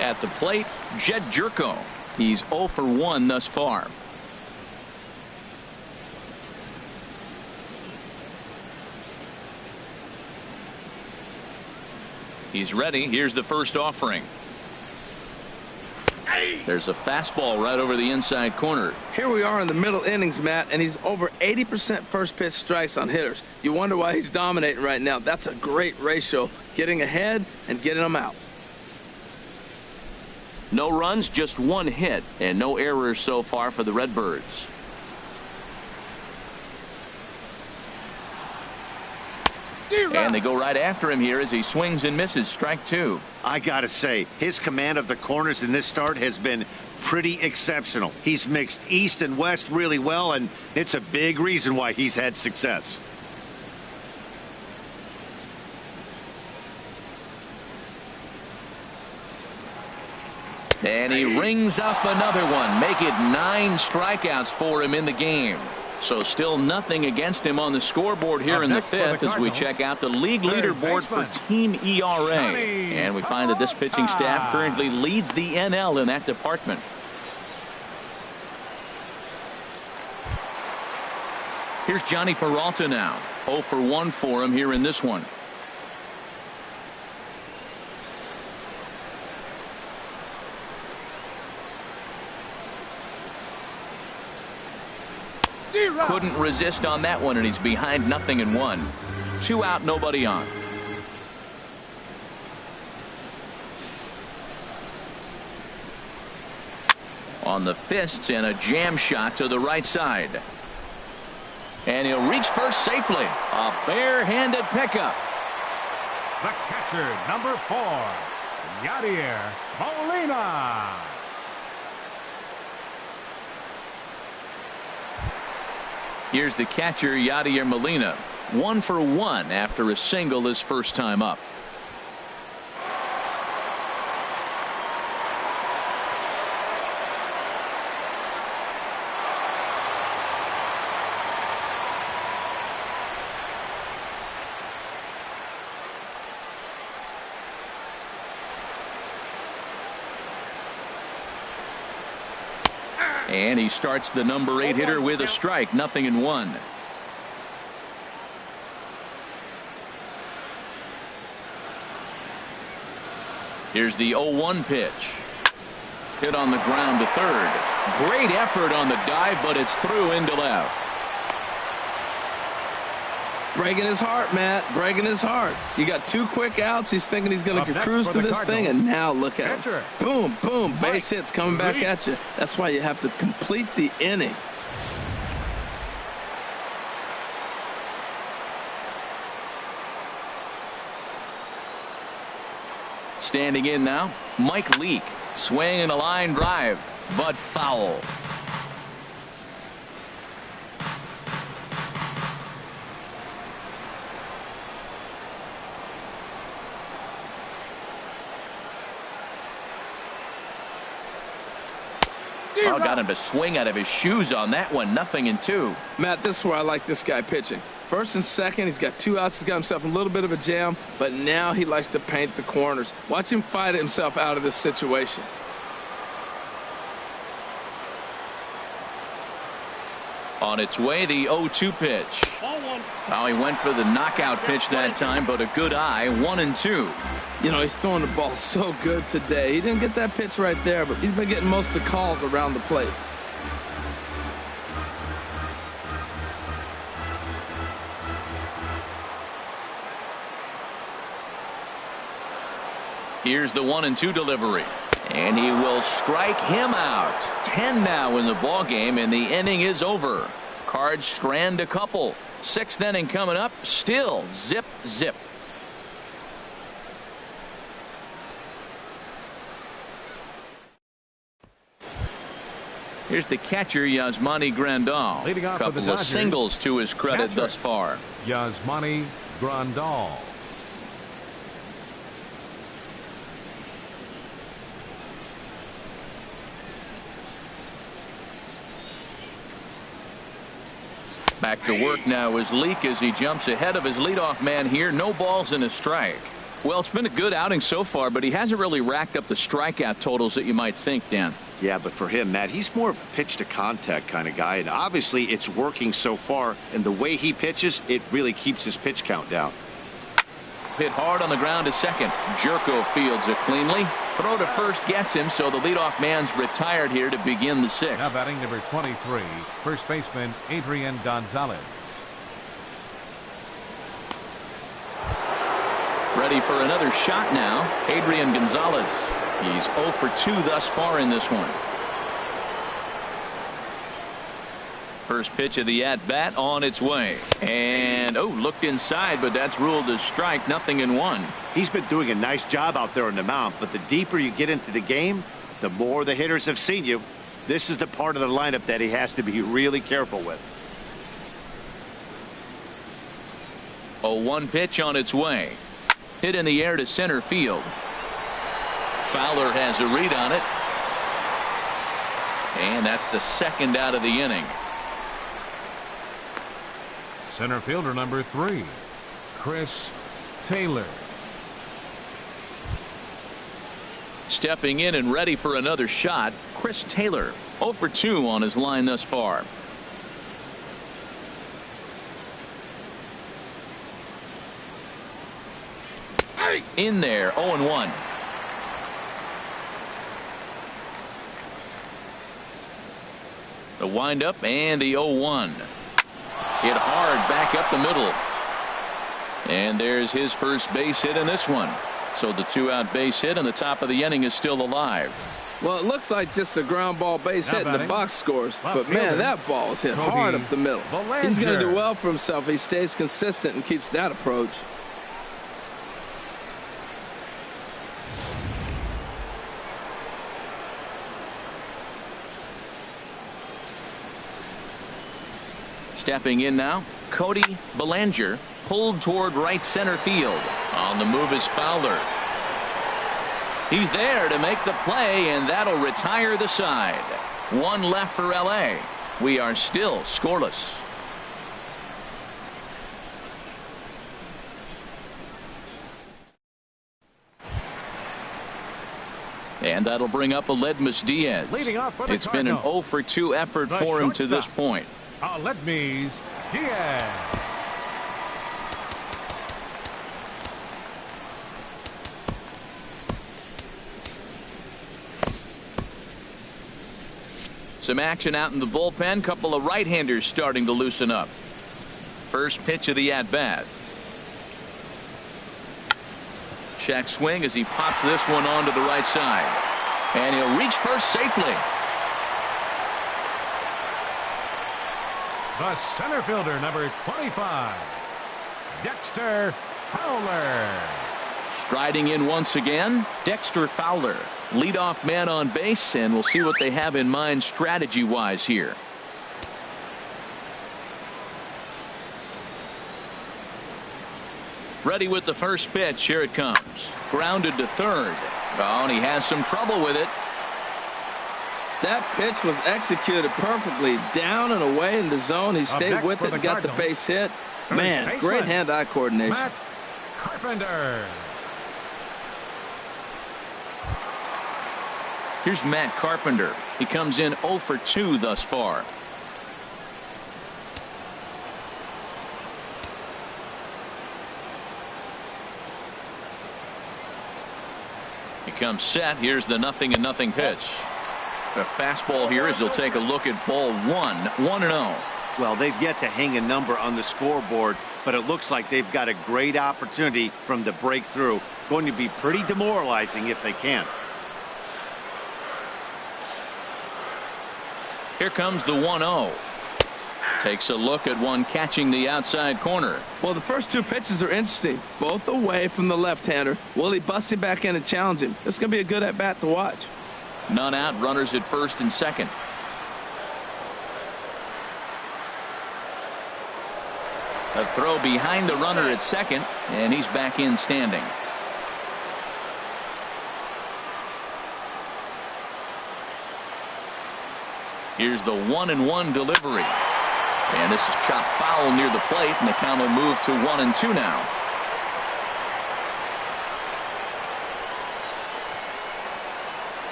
At the plate, Jed Jerko. He's 0 for 1 thus far. He's ready. Here's the first offering. There's a fastball right over the inside corner. Here we are in the middle innings, Matt, and he's over 80% first pitch strikes on hitters. You wonder why he's dominating right now. That's a great ratio, getting ahead and getting them out. No runs, just one hit, and no errors so far for the Redbirds. And they go right after him here as he swings and misses. Strike two. I gotta say, his command of the corners in this start has been pretty exceptional. He's mixed east and west really well, and it's a big reason why he's had success. And he rings up another one. Make it 9 strikeouts for him in the game. So still nothing against him on the scoreboard here in the 5th as we check out the league leaderboard for team ERA. And we find that this pitching staff currently leads the NL in that department. Here's Johnny Peralta now. 0 for 1 for him here in this one. Couldn't resist on that one, and he's behind 0-1. 2 out, nobody on. On the fists and a jam shot to the right side. And he'll reach first safely. A bare-handed pickup. The catcher, number 4, Yadier Molina. Here's the catcher, Yadier Molina. 1 for 1 after a single his first time up. And he starts the number 8 hitter with a strike. 0-1. Here's the 0-1 pitch. Hit on the ground to third. Great effort on the dive, but it's through into left. Breaking his heart, Matt. Breaking his heart. You got 2 quick outs. He's thinking he's going to cruise to this thing, and now look at him. Boom, boom. Base hits coming back at you. That's why you have to complete the inning. Standing in now, Mike Leake. Swinging a line drive, but foul. Oh, got him to swing out of his shoes on that one. 0-2. Matt, this is where I like this guy pitching. First and second, he's got 2 outs. He's got himself a little bit of a jam, but now he likes to paint the corners. Watch him fight himself out of this situation. On its way, the 0-2 pitch. Oh, he went for the knockout pitch that time, but a good eye. 1-2. You know, he's throwing the ball so good today. He didn't get that pitch right there, but he's been getting most of the calls around the plate. Here's the 1-2 delivery. And he will strike him out. 10 now in the ball game, and the inning is over. Cards strand a couple. 6th inning coming up. Still zip, zip. Here's the catcher, Yasmani Grandal. Leading off couple for the of singles to his credit catcher, thus far. Yasmani Grandal. Back to work now is Leake as he jumps ahead of his leadoff man here. No balls and a strike. Well, it's been a good outing so far, but he hasn't really racked up the strikeout totals that you might think, Dan. Yeah, but for him, Matt, he's more of a pitch to contact kind of guy, and obviously it's working so far, and the way he pitches, it really keeps his pitch count down. Hit hard on the ground to second. Jerko fields it cleanly. Throw to first gets him, so the leadoff man's retired here to begin the 6th. Now batting number 23, first baseman Adrian Gonzalez. Ready for another shot now. Adrian Gonzalez. He's 0 for 2 thus far in this one. First pitch of the at-bat on its way. And, looked inside, but that's ruled as strike. 0-1. He's been doing a nice job out there on the mound, but the deeper you get into the game, the more the hitters have seen you. This is the part of the lineup that he has to be really careful with. 0-1 pitch on its way. Hit in the air to center field. Fowler has a read on it. And that's the 2nd out of the inning. Center fielder number 3, Chris Taylor. Stepping in and ready for another shot, Chris Taylor. 0 for 2 on his line thus far. In there, 0-1. The windup and the 0-1. Hit hard back up the middle. And there's his first base hit in this one. So the 2-out base hit and the top of the inning is still alive. Well, it looks like just a ground ball base hit and the box scores. But, man, that ball is hit hard up the middle. He's going to do well for himself. He stays consistent and keeps that approach. Stepping in now, Cody Bellinger, pulled toward right center field. On the move is Fowler. He's there to make the play, and that'll retire the side. 1 left for LA. We are still scoreless. And that'll bring up Aledmus Diaz. It's been an 0 for 2 effort for him to this point. Aledmus Diaz. Some action out in the bullpen. Couple of right-handers starting to loosen up. First pitch of the at-bat. Check swing as he pops this one onto the right side. And he'll reach first safely. The center fielder, number 25, Dexter Fowler. Striding in once again, Dexter Fowler, leadoff man on base, and we'll see what they have in mind strategy-wise here. Ready with the first pitch. Here it comes. Grounded to third. Oh, and he has some trouble with it. That pitch was executed perfectly. Down and away in the zone. He stayed with it and got the base hit. Man, great hand-eye coordination. Matt Carpenter. Here's Matt Carpenter. He comes in 0 for 2 thus far. He comes set. Here's the 0-0 pitch. The fastball here as he'll take a look at ball 1. 1-0. Well, they've yet to hang a number on the scoreboard, but it looks like they've got a great opportunity from the breakthrough. Going to be pretty demoralizing if they can't. Here comes the 1-0. Takes a look at one catching the outside corner. Well, the first two pitches are interesting. Both away from the left-hander. Will he bust him back in and challenge him? It's going to be a good at-bat to watch. None out. Runners at first and second. A throw behind the runner at second, and he's back in standing. Here's the 1-1 delivery. And this is chopped foul near the plate, and the count will move to 1-2 now.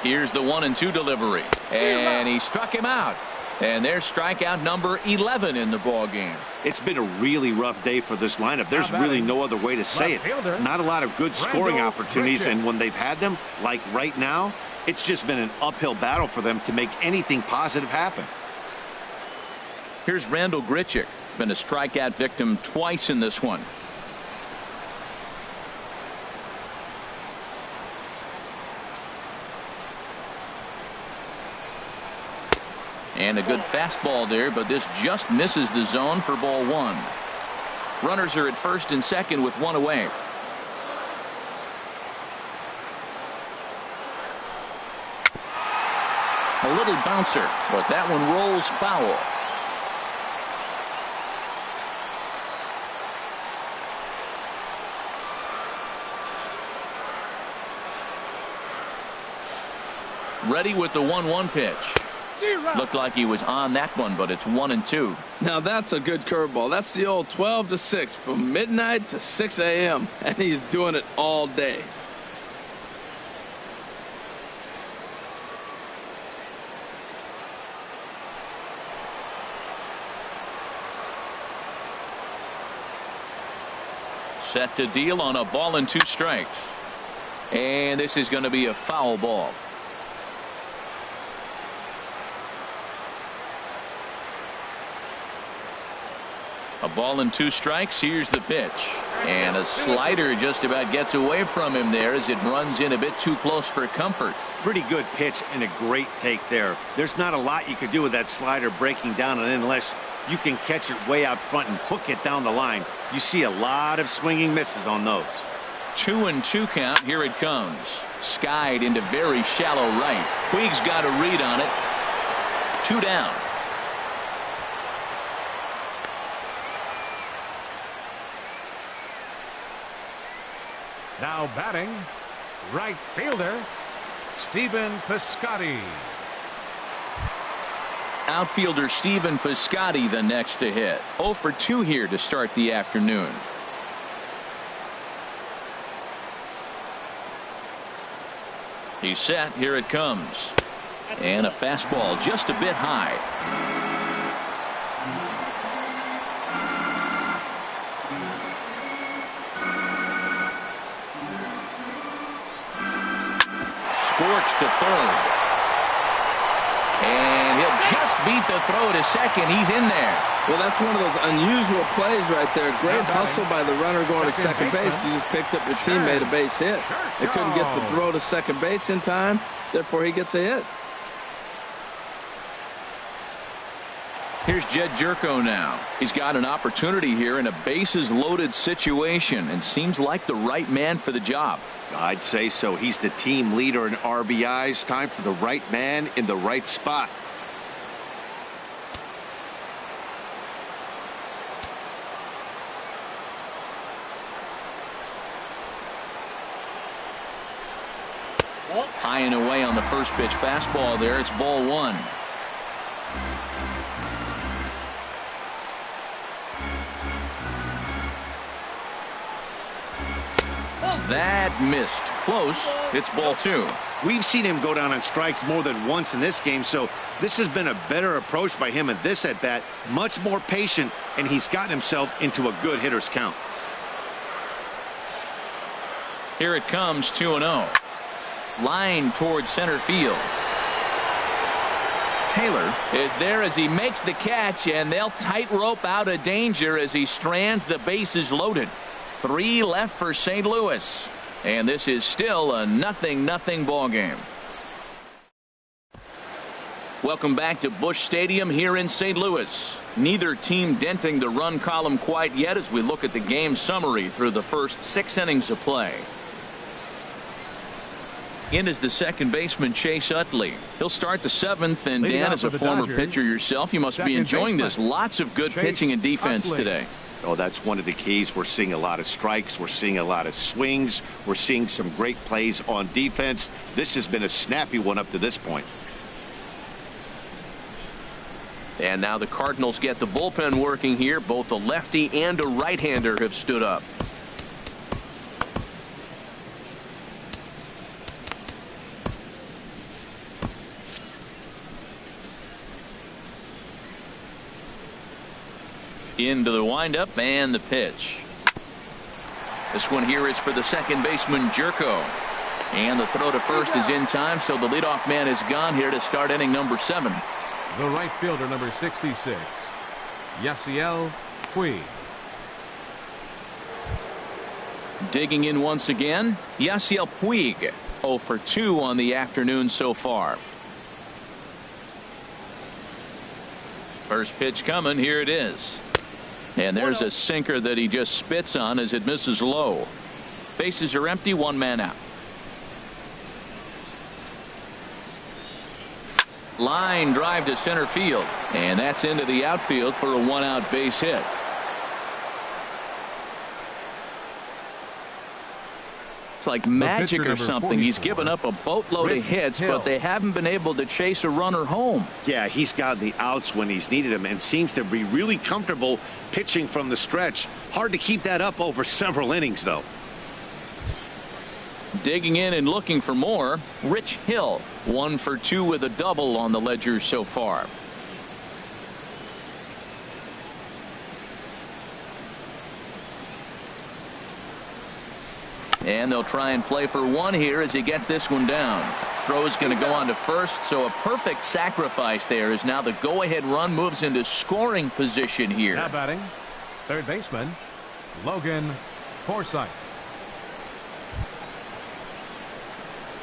Here's the 1-2 delivery. And he struck him out. And there's strikeout number 11 in the ball game. It's been a really rough day for this lineup. There's really no other way to say it. Not a lot of good scoring opportunities, and when they've had them, like right now, it's just been an uphill battle for them to make anything positive happen. Here's Randall Grichuk. Been a strikeout victim twice in this one. And a good fastball there, but this just misses the zone for ball 1. Runners are at first and second with one away. A little bouncer, but that one rolls foul. Ready with the 1-1 pitch. Looked like he was on that one, but it's 1-2. Now that's a good curveball. That's the old 12 to 6 from midnight to 6 a.m. and he's doing it all day. Set to deal on a ball and 2 strikes. And this is going to be a foul ball. A ball and 2 strikes. Here's the pitch. And a slider just about gets away from him there as it runs in a bit too close for comfort. Pretty good pitch and a great take there. There's not a lot you could do with that slider breaking down, and unless you can catch it way out front and hook it down the line, you see a lot of swinging misses on those. 2-2 count. Here it comes. Skied into very shallow right. Puig's got a read on it. 2 down. Now batting, right fielder, Stephen Piscotty. Outfielder Stephen Piscotty the next to hit. 0 for 2 here to start the afternoon. He's set. Here it comes. And a fastball just a bit high. Scorched to third. And he'll just beat the throw to second. He's in there. Well, that's one of those unusual plays right there. Great hustle by the runner going to second base. You just picked up your teammate a base hit. They couldn't get the throw to second base in time. Therefore, he gets a hit. Here's Jed Jerko now. He's got an opportunity here in a bases-loaded situation and seems like the right man for the job. I'd say so. He's the team leader in RBIs. Time for the right man in the right spot. High and away on the first pitch fastball there. It's ball one. That missed. Close. It's ball two. We've seen him go down on strikes more than once in this game, so this has been a better approach by him at this at-bat. Much more patient, and he's gotten himself into a good hitter's count. Here it comes, 2-0. Line towards center field. Taylor is there as he makes the catch, and they'll tightrope out of danger as he strands the bases loaded. 3 left for St. Louis, and this is still a 0-0 ball game. Welcome back to Busch Stadium here in St. Louis. Neither team denting the run column quite yet as we look at the game summary through the first 6 innings of play. In is the second baseman, Chase Utley. He'll start the 7th, and Dan, as a former pitcher yourself, you must be enjoying this. Lots of good pitching and defense today. Oh, that's one of the keys. We're seeing a lot of strikes. We're seeing a lot of swings. We're seeing some great plays on defense. This has been a snappy one up to this point. And now the Cardinals get the bullpen working here. Both a lefty and a right-hander have stood up. Into the windup and the pitch. This one here is for the second baseman, Jerko. And the throw to first is in time, so the leadoff man is gone here to start inning number 7. The right fielder, number 66, Yasiel Puig. Digging in once again, Yasiel Puig. 0 for 2 on the afternoon so far. First pitch coming. Here it is. And there's a sinker that he just spits on as it misses low. Bases are empty, 1 man out. Line drive to center field, and that's into the outfield for a 1-out base hit. It's like magic or something. He's given up a boatload of hits, but they haven't been able to chase a runner home. Yeah, he's gotten the outs when he's needed them and seems to be really comfortable pitching from the stretch. Hard to keep that up over several innings, though. Digging in and looking for more, Rich Hill. 1 for 2 with a double on the ledger so far. And they'll try and play for 1 here as he gets this one down. Throw's going to go on to first, so a perfect sacrifice there as now the go-ahead run moves into scoring position here. Now batting, third baseman, Logan Forsythe.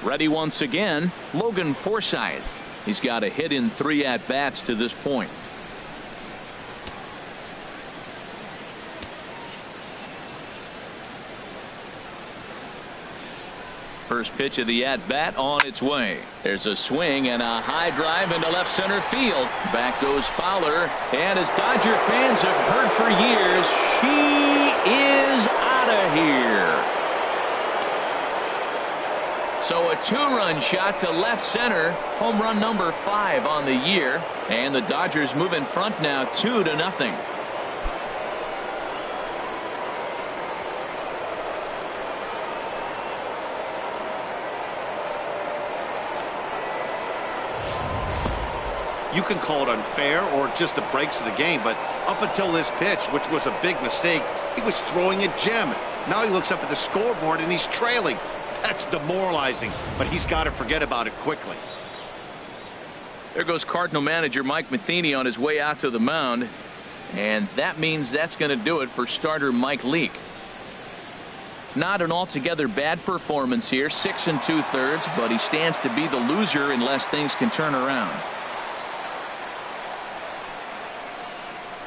Ready once again, Logan Forsythe. He's got a hit in 3 at-bats to this point. First pitch of the at-bat on its way. There's a swing and a high drive into left center field. Back goes Fowler, and as Dodger fans have heard for years, she is out of here. So a 2-run shot to left center. Home run number 5 on the year, and the Dodgers move in front now 2-0. You can call it unfair or just the breaks of the game, but up until this pitch, which was a big mistake, he was throwing a gem. Now he looks up at the scoreboard and he's trailing. That's demoralizing, but he's got to forget about it quickly. There goes Cardinal manager Mike Matheny on his way out to the mound, and that means that's going to do it for starter Mike Leake. Not an altogether bad performance here, 6 2/3, but he stands to be the loser unless things can turn around.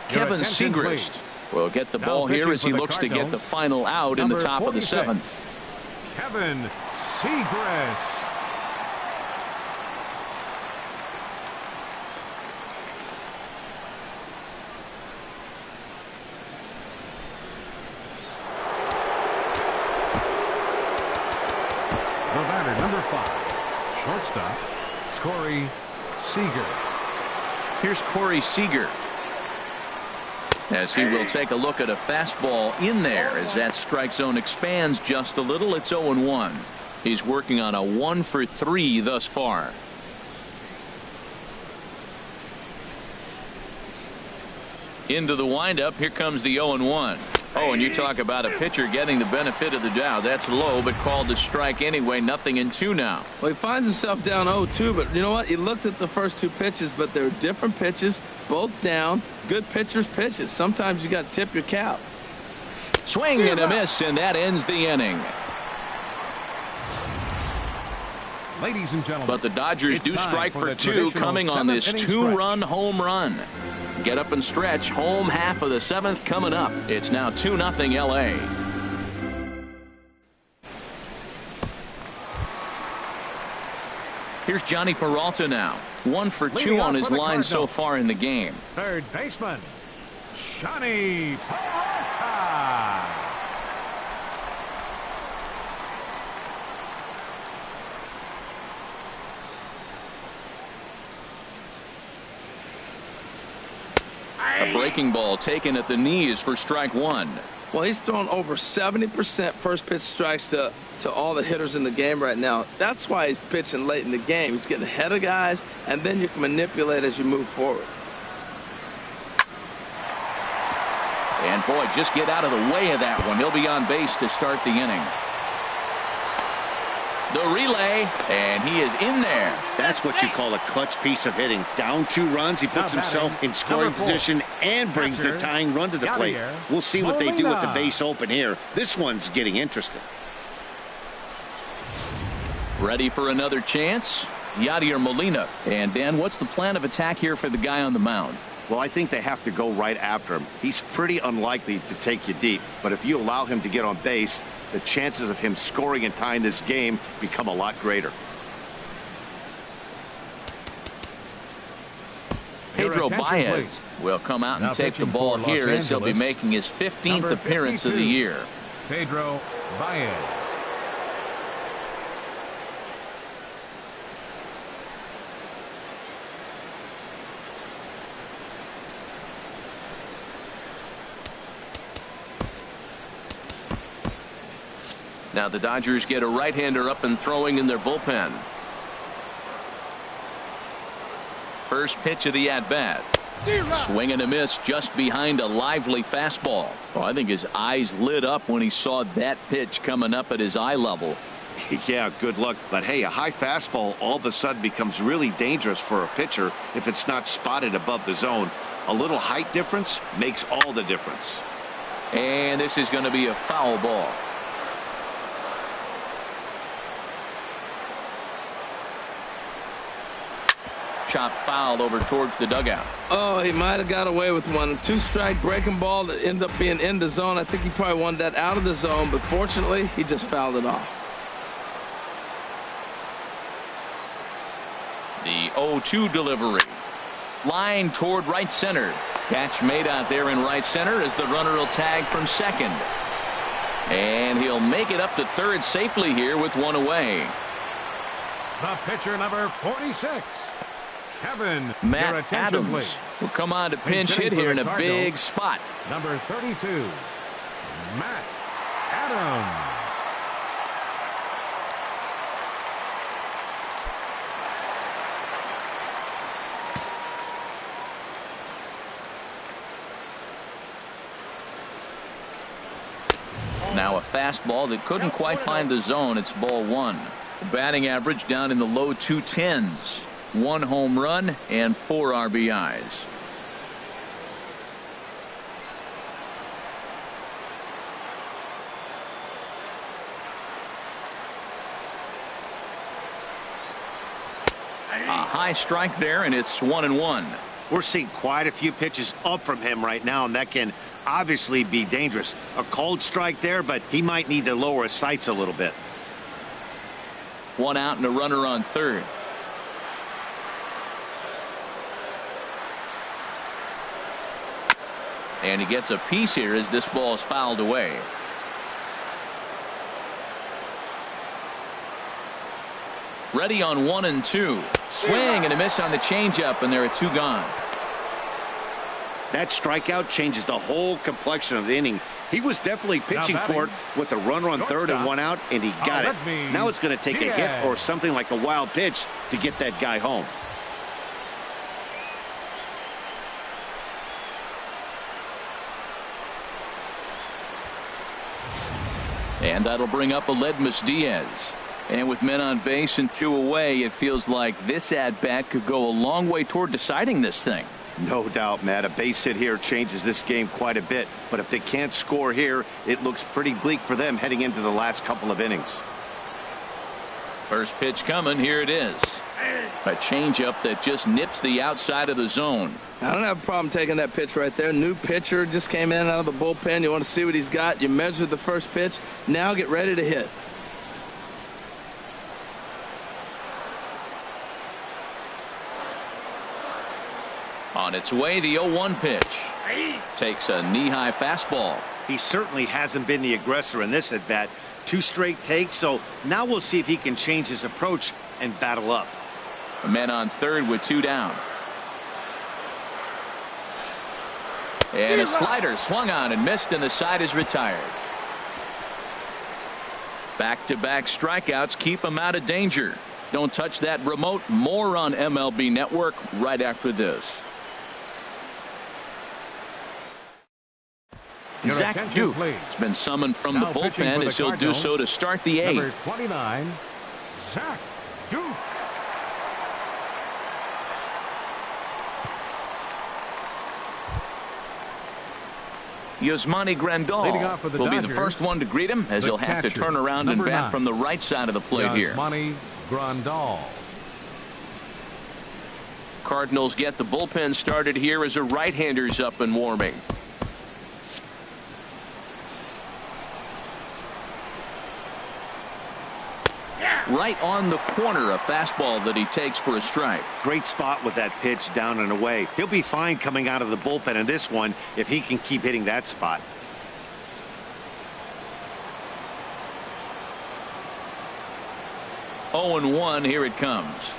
Kevin attention, Segrist please. will get the Now ball here pitching as he for the looks to get Cardinals, the final out in the number top of the 46, seventh. Kevin Segrist. The batter, number 5, shortstop, Corey Seager. Here's Corey Seager, as he will take a look at a fastball in there as that strike zone expands just a little. It's 0-1. He's working on a 1-for-3 thus far. Into the windup. Here comes the 0-1. Oh, and you talk about a pitcher getting the benefit of the doubt. That's low, but called a strike anyway. Nothing in 2 now. Well, he finds himself down 0-2, but you know what? He looked at the first 2 pitches, but they're different pitches, both down. Good pitchers' pitches. Sometimes you got to tip your cap. Swing and a miss, and that ends the inning. Ladies and gentlemen, But the Dodgers it's do time strike for for the 2 traditional coming on this 7th inning 2-run home run. Get up and stretch. Home half of the 7th coming up. It's now 2-0 LA. Here's Johnny Peralta now. 1 for 2 Leading on off his for the line so Cardinals, far in the game. third baseman, Johnny Peralta. A breaking ball taken at the knees for strike 1. Well, he's thrown over 70% first pitch strikes to all the hitters in the game right now. That's why he's pitching late in the game. He's getting ahead of guys, and then you can manipulate as you move forward. And boy, just get out of the way of that one. He'll be on base to start the inning. The relay, and he is in there. That's what you call a clutch piece of hitting. Down 2 runs, he puts himself in scoring position and brings the tying run to the plate. We'll see what they do with the base open here. This one's getting interesting. Ready for another chance? Yadier Molina. And Dan, what's the plan of attack here for the guy on the mound? Well, I think they have to go right after him. He's pretty unlikely to take you deep, but if you allow him to get on base, the chances of him scoring and tying this game become a lot greater. Pedro Baez will come out and take the ball here as he'll be making his 15th appearance of the year. Pedro Baez. Now the Dodgers get a right-hander up and throwing in their bullpen. First pitch of the at-bat. Swing and a miss just behind a lively fastball. Oh, I think his eyes lit up when he saw that pitch coming up at his eye level. Yeah, good luck. But hey, a high fastball all of a sudden becomes really dangerous for a pitcher if it's not spotted above the zone. A little height difference makes all the difference. And this is going to be a foul ball. Chop foul over towards the dugout. Oh, he might have got away with one. 2-strike breaking ball that ended up being in the zone. I think he probably wanted that out of the zone, but fortunately, he just fouled it off. The 0-2 delivery. Line toward right center. Catch made out there in right center as the runner will tag from second. And he'll make it up to third safely here with one away. The pitcher, number 46. Kevin, Matt Adams please. will come on to pinch hit here in a big spot. Number 32, Matt Adams. Now a fastball that couldn't quite find the zone. It's ball 1. Batting average down in the low 210s. 1 home run and 4 RBIs. A high strike there, and it's 1-1. We're seeing quite a few pitches up from him right now, and that can obviously be dangerous. A cold strike there, but he might need to lower his sights a little bit. One out and a runner on third. And he gets a piece here as this ball is fouled away. Ready on 1 and 2. Swing and a miss on the changeup, and there are 2 gone. That strikeout changes the whole complexion of the inning. He was definitely pitching for it with a runner on third and 1 out, and he got it. Now it's going to take a hit or something like a wild pitch to get that guy home. And that'll bring up Aledmys Diaz. And with men on base and 2 away, it feels like this at-bat could go a long way toward deciding this thing. No doubt, Matt. A base hit here changes this game quite a bit. But if they can't score here, it looks pretty bleak for them heading into the last couple of innings. First pitch coming. Here it is. A changeup that just nips the outside of the zone. I don't have a problem taking that pitch right there. New pitcher just came in out of the bullpen. You want to see what he's got. You measure the first pitch. Now get ready to hit. On its way, the 0-1 pitch. Takes a knee-high fastball. He certainly hasn't been the aggressor in this at-bat. 2 straight takes, so now we'll see if he can change his approach and battle up. A man on third with 2 down. And a slider swung on and missed, and the side is retired. Back-to-back strikeouts keep him out of danger. Don't touch that remote. More on MLB Network right after this. Zach Duke has been summoned from the bullpen as he'll do so to start the 8th. Number 29, Zach Duke. Yasmani Grandal will be the first one to greet him as he'll have to turn around and bat from the right side of the plate here. Yasmani Grandal. Cardinals get the bullpen started here as a right-hander's up and warming. Right on the corner, a fastball that he takes for a strike. Great spot with that pitch down and away. He'll be fine coming out of the bullpen in this one if he can keep hitting that spot. Oh and 1, here it comes.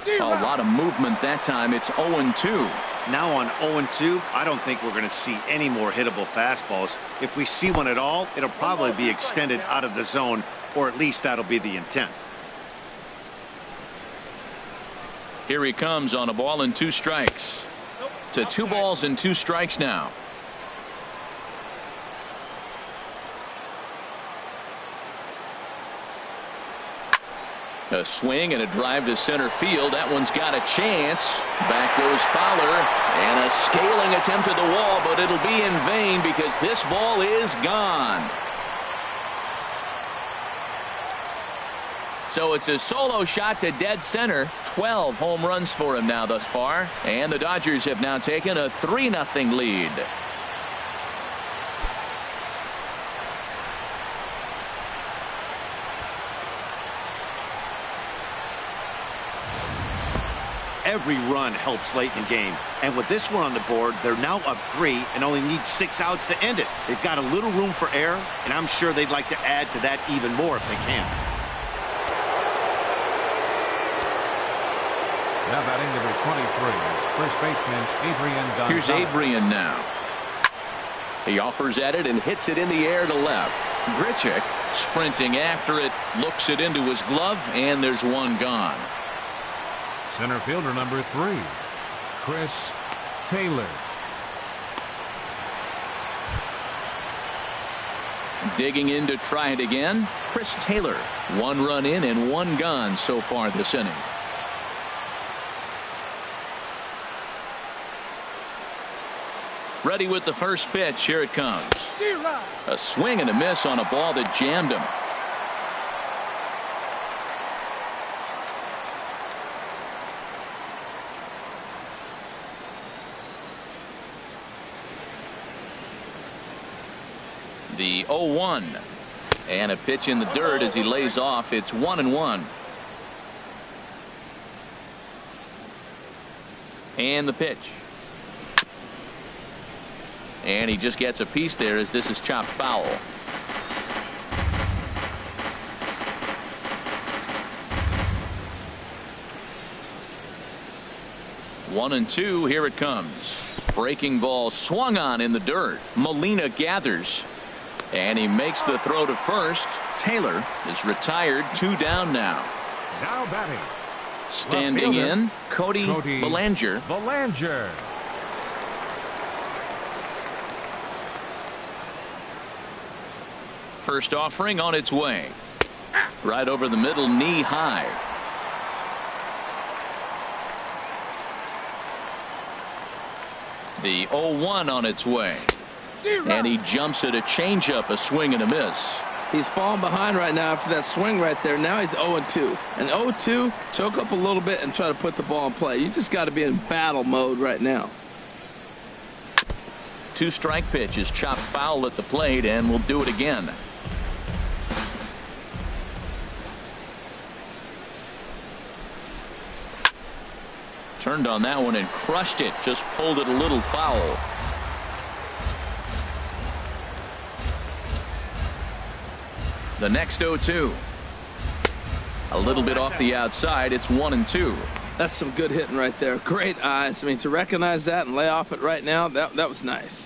A lot of movement that time. It's 0-2. Now on 0-2, I don't think we're going to see any more hittable fastballs. If we see one at all, it'll probably be extended out of the zone, or at least that'll be the intent. Here he comes on a ball and 2 strikes. To 2 balls and 2 strikes now. A swing and a drive to center field. That one's got a chance. Back goes Fowler, and a scaling attempt at the wall, but it'll be in vain because this ball is gone. So it's a solo shot to dead center. 12 home runs for him now thus far, and the Dodgers have now taken a 3-0 lead. Every run helps late in the game. And with this one on the board, they're now up 3 and only need 6 outs to end it. They've got a little room for error, and I'm sure they'd like to add to that even more if they can. Now batting number 23, first baseman Adrian Gonzalez. Here's Adrian now. He offers at it and hits it in the air to left. Grichuk sprinting after it, looks it into his glove, and there's 1 gone. Center fielder number 3, Chris Taylor. Digging in to try it again, Chris Taylor. 1 run in and 1 gone so far this inning. Ready with the first pitch. Here it comes. A swing and a miss on a ball that jammed him. The 0-1. And a pitch in the dirt as he lays off. It's 1-1. And the pitch. And he just gets a piece there as this is chopped foul. 1-2. Here it comes. Breaking ball swung on in the dirt. Molina gathers. And he makes the throw to first. Taylor is retired. 2 down now. Now batting. Standing in, Cody Bellinger. First offering on its way. Right over the middle, knee high. The 0-1 on its way. And he jumps at a changeup, a swing and a miss. He's falling behind right now after that swing right there. Now he's 0-2. And 0-2, choke up a little bit and try to put the ball in play. You just got to be in battle mode right now. 2-strike pitch is chopped foul at the plate, and we'll do it again. Turned on that one and crushed it. Just pulled it a little foul. The next 0-2. A little bit off the outside. It's 1-2. That's some good hitting right there. Great eyes. I mean, to recognize that and lay off it right now, that was nice.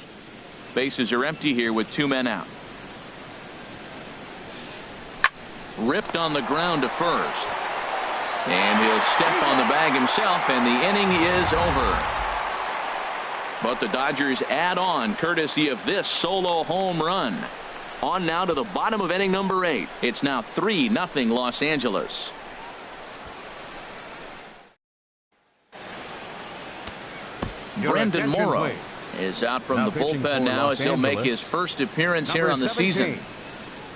Bases are empty here with 2 men out. Ripped on the ground to first. And he'll step on the bag himself, and the inning is over. But the Dodgers add on courtesy of this solo home run. On now to the bottom of inning number 8. It's now 3-0 Los Angeles. Brandon Morrow is out from the bullpen now as he'll make his first appearance here on the season.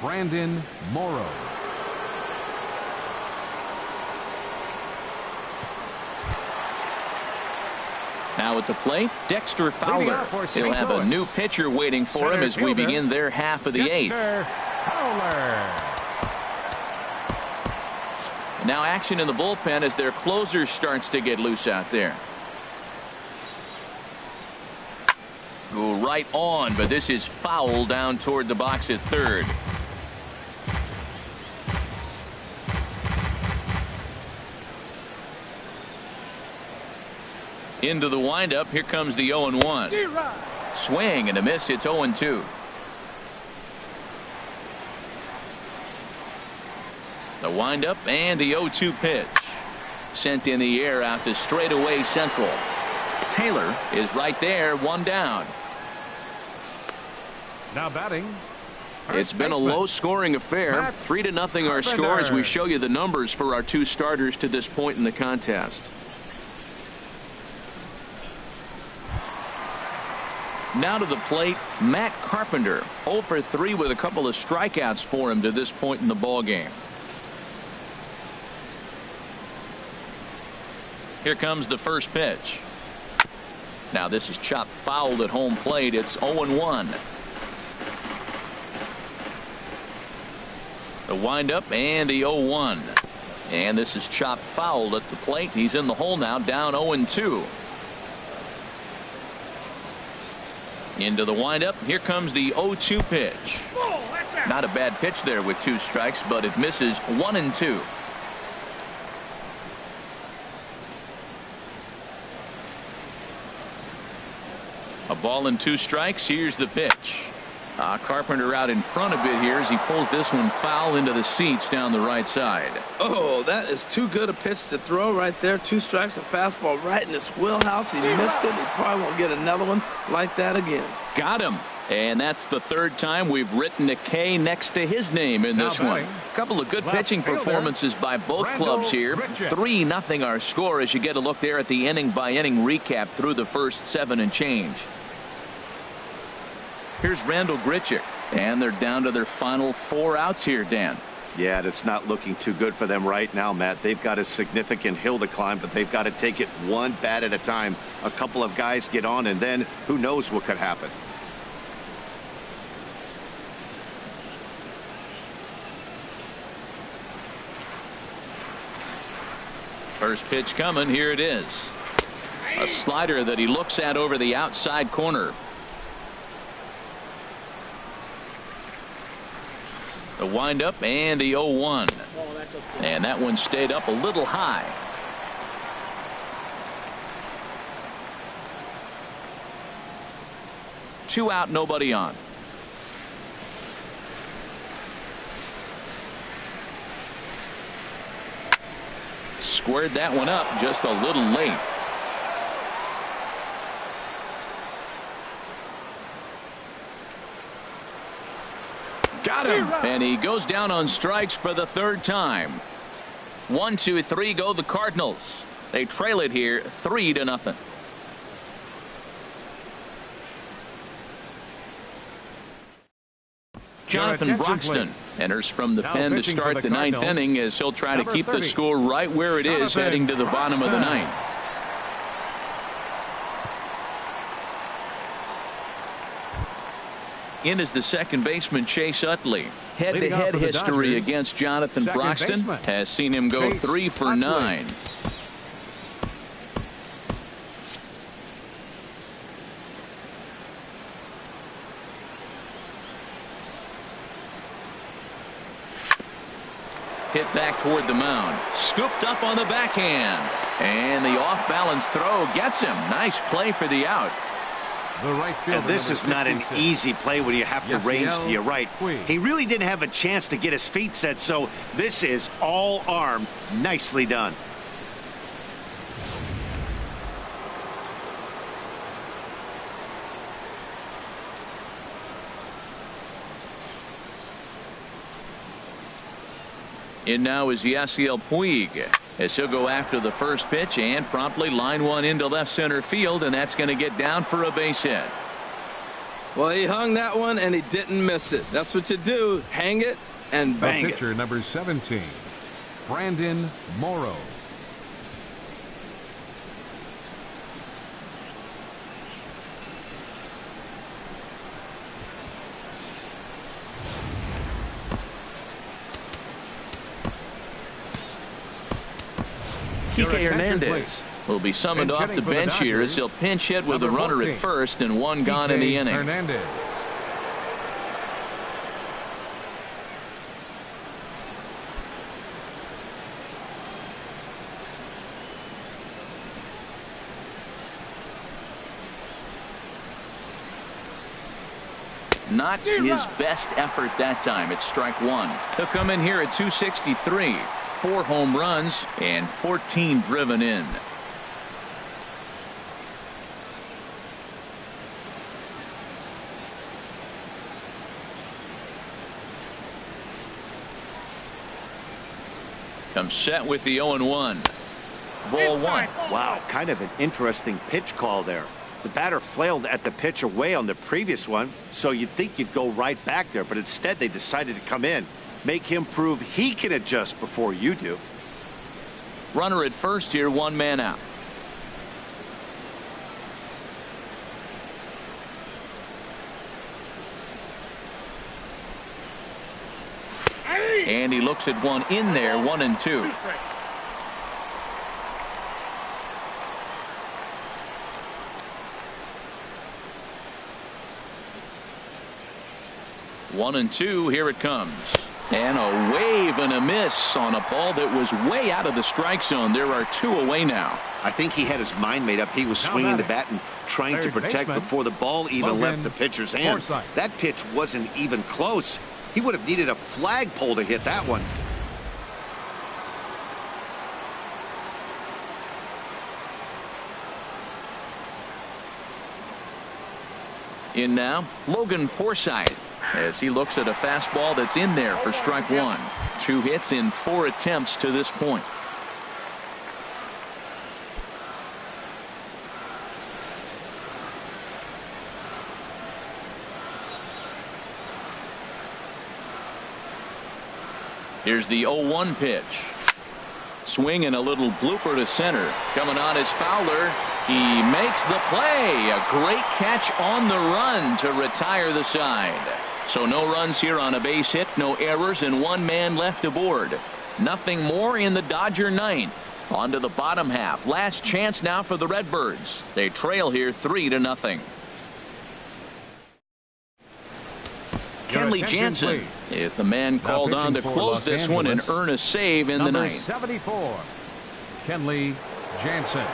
Brandon Morrow. Now at the plate, Dexter Fowler. He'll have a new pitcher waiting for him as we begin their half of the 8th. Now action in the bullpen as their closer starts to get loose out there. Go right on, but this is foul down toward the box at third. Into the windup. Here comes the 0-1. Swing and a miss. It's 0-2. The windup and the 0-2 pitch. Sent in the air out to straightaway central. Taylor is right there. 1 down. Now batting. It's been a low-scoring affair. 3-0 our score as we show you the numbers for our 2 starters to this point in the contest. Now to the plate, Matt Carpenter. 0 for 3 with a couple of strikeouts for him to this point in the ball game. Here comes the first pitch. Now this is chopped foul at home plate. It's 0-1. The windup and the 0-1. And this is chopped foul at the plate. He's in the hole now, down 0-2. Into the windup. Here comes the 0-2 pitch. Not a bad pitch there with 2 strikes, but it misses. 1-2. A ball and 2 strikes. Here's the pitch. Carpenter out in front a bit here as he pulls this one foul into the seats down the right side. Oh, that is too good a pitch to throw right there. 2 strikes, a fastball right in his wheelhouse. He missed it. He probably won't get another one like that again. Got him. And that's the 3rd time we've written a K next to his name in this one. A couple of good pitching performances by both clubs here. 3-0 our score as you get a look there at the inning-by-inning recap through the first 7 and change. Here's Randall Grichuk, and they're down to their final 4 outs here, Dan. Yeah, it's not looking too good for them right now, Matt. They've got a significant hill to climb, but they've got to take it 1 bat at a time. A couple of guys get on, and then who knows what could happen. First pitch coming. Here it is. A slider that he looks at over the outside corner. The windup and the 0-1. And that one stayed up a little high. Two out, nobody on. Squared that one up just a little late. Got him. And he goes down on strikes for the third time. 1, 2, 3 go the Cardinals. They trail it here 3-0. Jonathan Broxton enters from the pen to start the ninth inning as he'll try to keep the score right where it is heading to the bottom of the ninth. In is the second baseman Chase Utley. Head-to-head history against Jonathan Broxton has seen him go 3 for 9. Hit back toward the mound. Scooped up on the backhand. And the off-balance throw gets him. Nice play for the out. And this is not an easy play when you have to range to your right. He really didn't have a chance to get his feet set, so this is all arm. Nicely done. In now is Yasiel Puig as he'll go after the first pitch and promptly line one into left center field, and that's going to get down for a base hit. Well, he hung that one and he didn't miss it. That's what you do. Hang it and bang it. Pitcher number 17, Brandon Morrow. Kike Hernandez will be summoned off the bench here as he'll pinch hit with a runner at first and one gone in the inning. Hernandez. Not his best effort that time. It's strike one. He'll come in here at 263. 4 home runs and 14 driven in. Comes set with the 0-1. Ball 1. Wow, kind of an interesting pitch call there. The batter flailed at the pitch away on the previous one, so you'd think you'd go right back there, but instead they decided to come in. Make him prove he can adjust before you do. Runner at first here, 1 man out. And he looks at one in there, 1-2. One and two, here it comes. And a wave and a miss on a ball that was way out of the strike zone. There are 2 away now. I think he had his mind made up. He was swinging the bat and trying to protect before the ball even left the pitcher's hand. That pitch wasn't even close. He would have needed a flagpole to hit that one. In now, Logan Forsythe, as he looks at a fastball that's in there for strike one. 2 hits in 4 attempts to this point. Here's the 0-1 pitch. Swing and a little blooper to center. Coming on is Fowler. He makes the play. A great catch on the run to retire the side. So no runs here on a base hit, no errors, and 1 man left aboard. Nothing more in the Dodger ninth. On to the bottom half. Last chance now for the Redbirds. They trail here 3-0. Kenley Jansen is the man called on to close this one and earn a save in the ninth. 74, Kenley Jansen.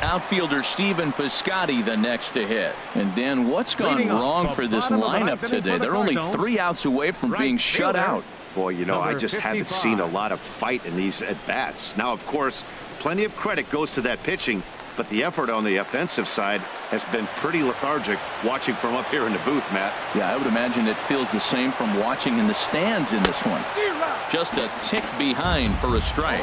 Outfielder Stephen Piscotty the next to hit. And Dan, what's gone wrong for this lineup today? They're only 3 outs away from being shut out. Boy, you know, I just haven't seen a lot of fight in these at-bats. Now, of course, plenty of credit goes to that pitching, but the effort on the offensive side has been pretty lethargic watching from up here in the booth, Matt. Yeah, I would imagine it feels the same from watching in the stands in this one. Just a tick behind for a strike.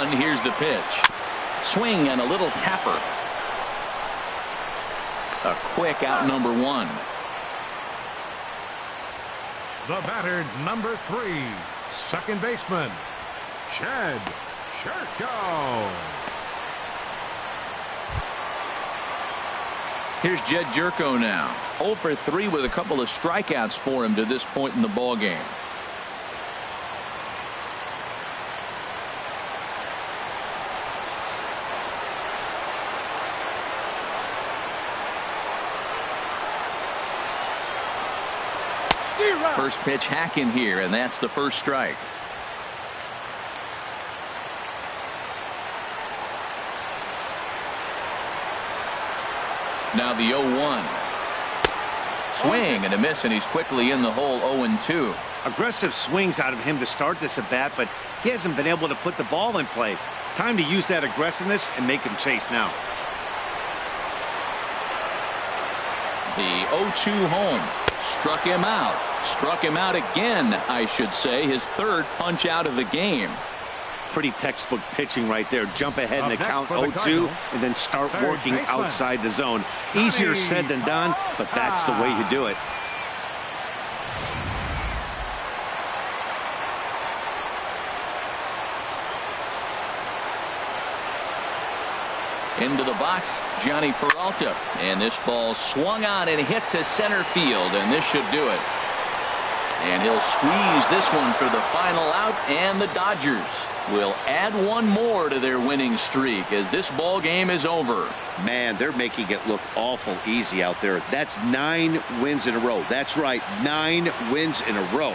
Here's the pitch. Swing and a little tapper. A quick out number 1. The batter, number 3, second baseman, Chad Jerko. Here's Jed Jerko now. 0 for 3 with a couple of strikeouts for him to this point in the ball game. First pitch hacking here, and that's the first strike. Now the 0-1. Swing and a miss, and he's quickly in the hole. 0-2. Aggressive swings out of him to start this at bat, but he hasn't been able to put the ball in play. Time to use that aggressiveness and make him chase now. The 0-2 home. Struck him out. Struck him out again, I should say. His third punch out of the game. Pretty textbook pitching right there. Jump ahead in the count 0-2 and then start working outside the zone. Easier said than done, but that's the way you do it. Into the box, Johnny Peralta. And this ball swung on and hit to center field, and this should do it. And he'll squeeze this one for the final out, and the Dodgers will add one more to their winning streak as this ball game is over. Man, they're making it look awful easy out there. That's 9 wins in a row. That's right, 9 wins in a row.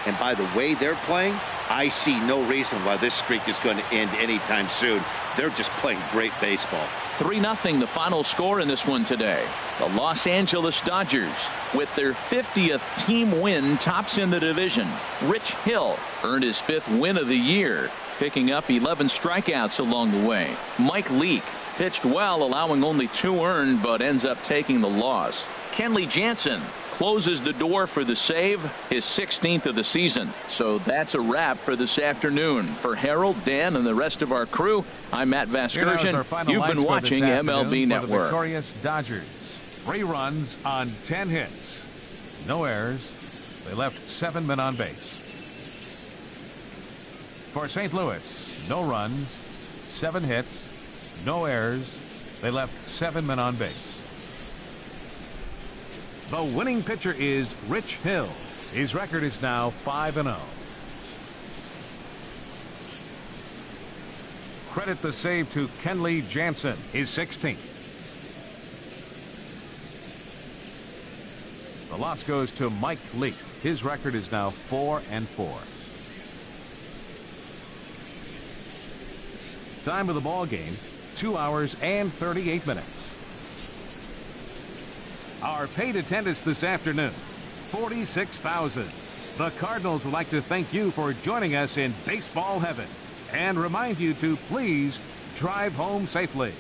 And by the way they're playing, I see no reason why this streak is going to end anytime soon. They're just playing great baseball. 3-0 the final score in this one today. The Los Angeles Dodgers, with their 50th team win, tops in the division. Rich Hill earned his 5th win of the year, picking up 11 strikeouts along the way. Mike Leake pitched well, allowing only 2 earned, but ends up taking the loss. Kenley Jansen closes the door for the save, his 16th of the season. So that's a wrap for this afternoon. For Harold, Dan, and the rest of our crew, I'm Matt Vasgersian. You've been watching MLB Network. The victorious Dodgers. 3 runs on 10 hits. No errors. They left 7 men on base. For St. Louis, no runs, 7 hits, no errors. They left 7 men on base. The winning pitcher is Rich Hill. His record is now 5-0. Credit the save to Kenley Jansen, his 16th. The loss goes to Mike Leake. His record is now 4-4. Time of the ball game, 2 hours and 38 minutes. Our paid attendance this afternoon, 46,000. The Cardinals would like to thank you for joining us in baseball heaven and remind you to please drive home safely.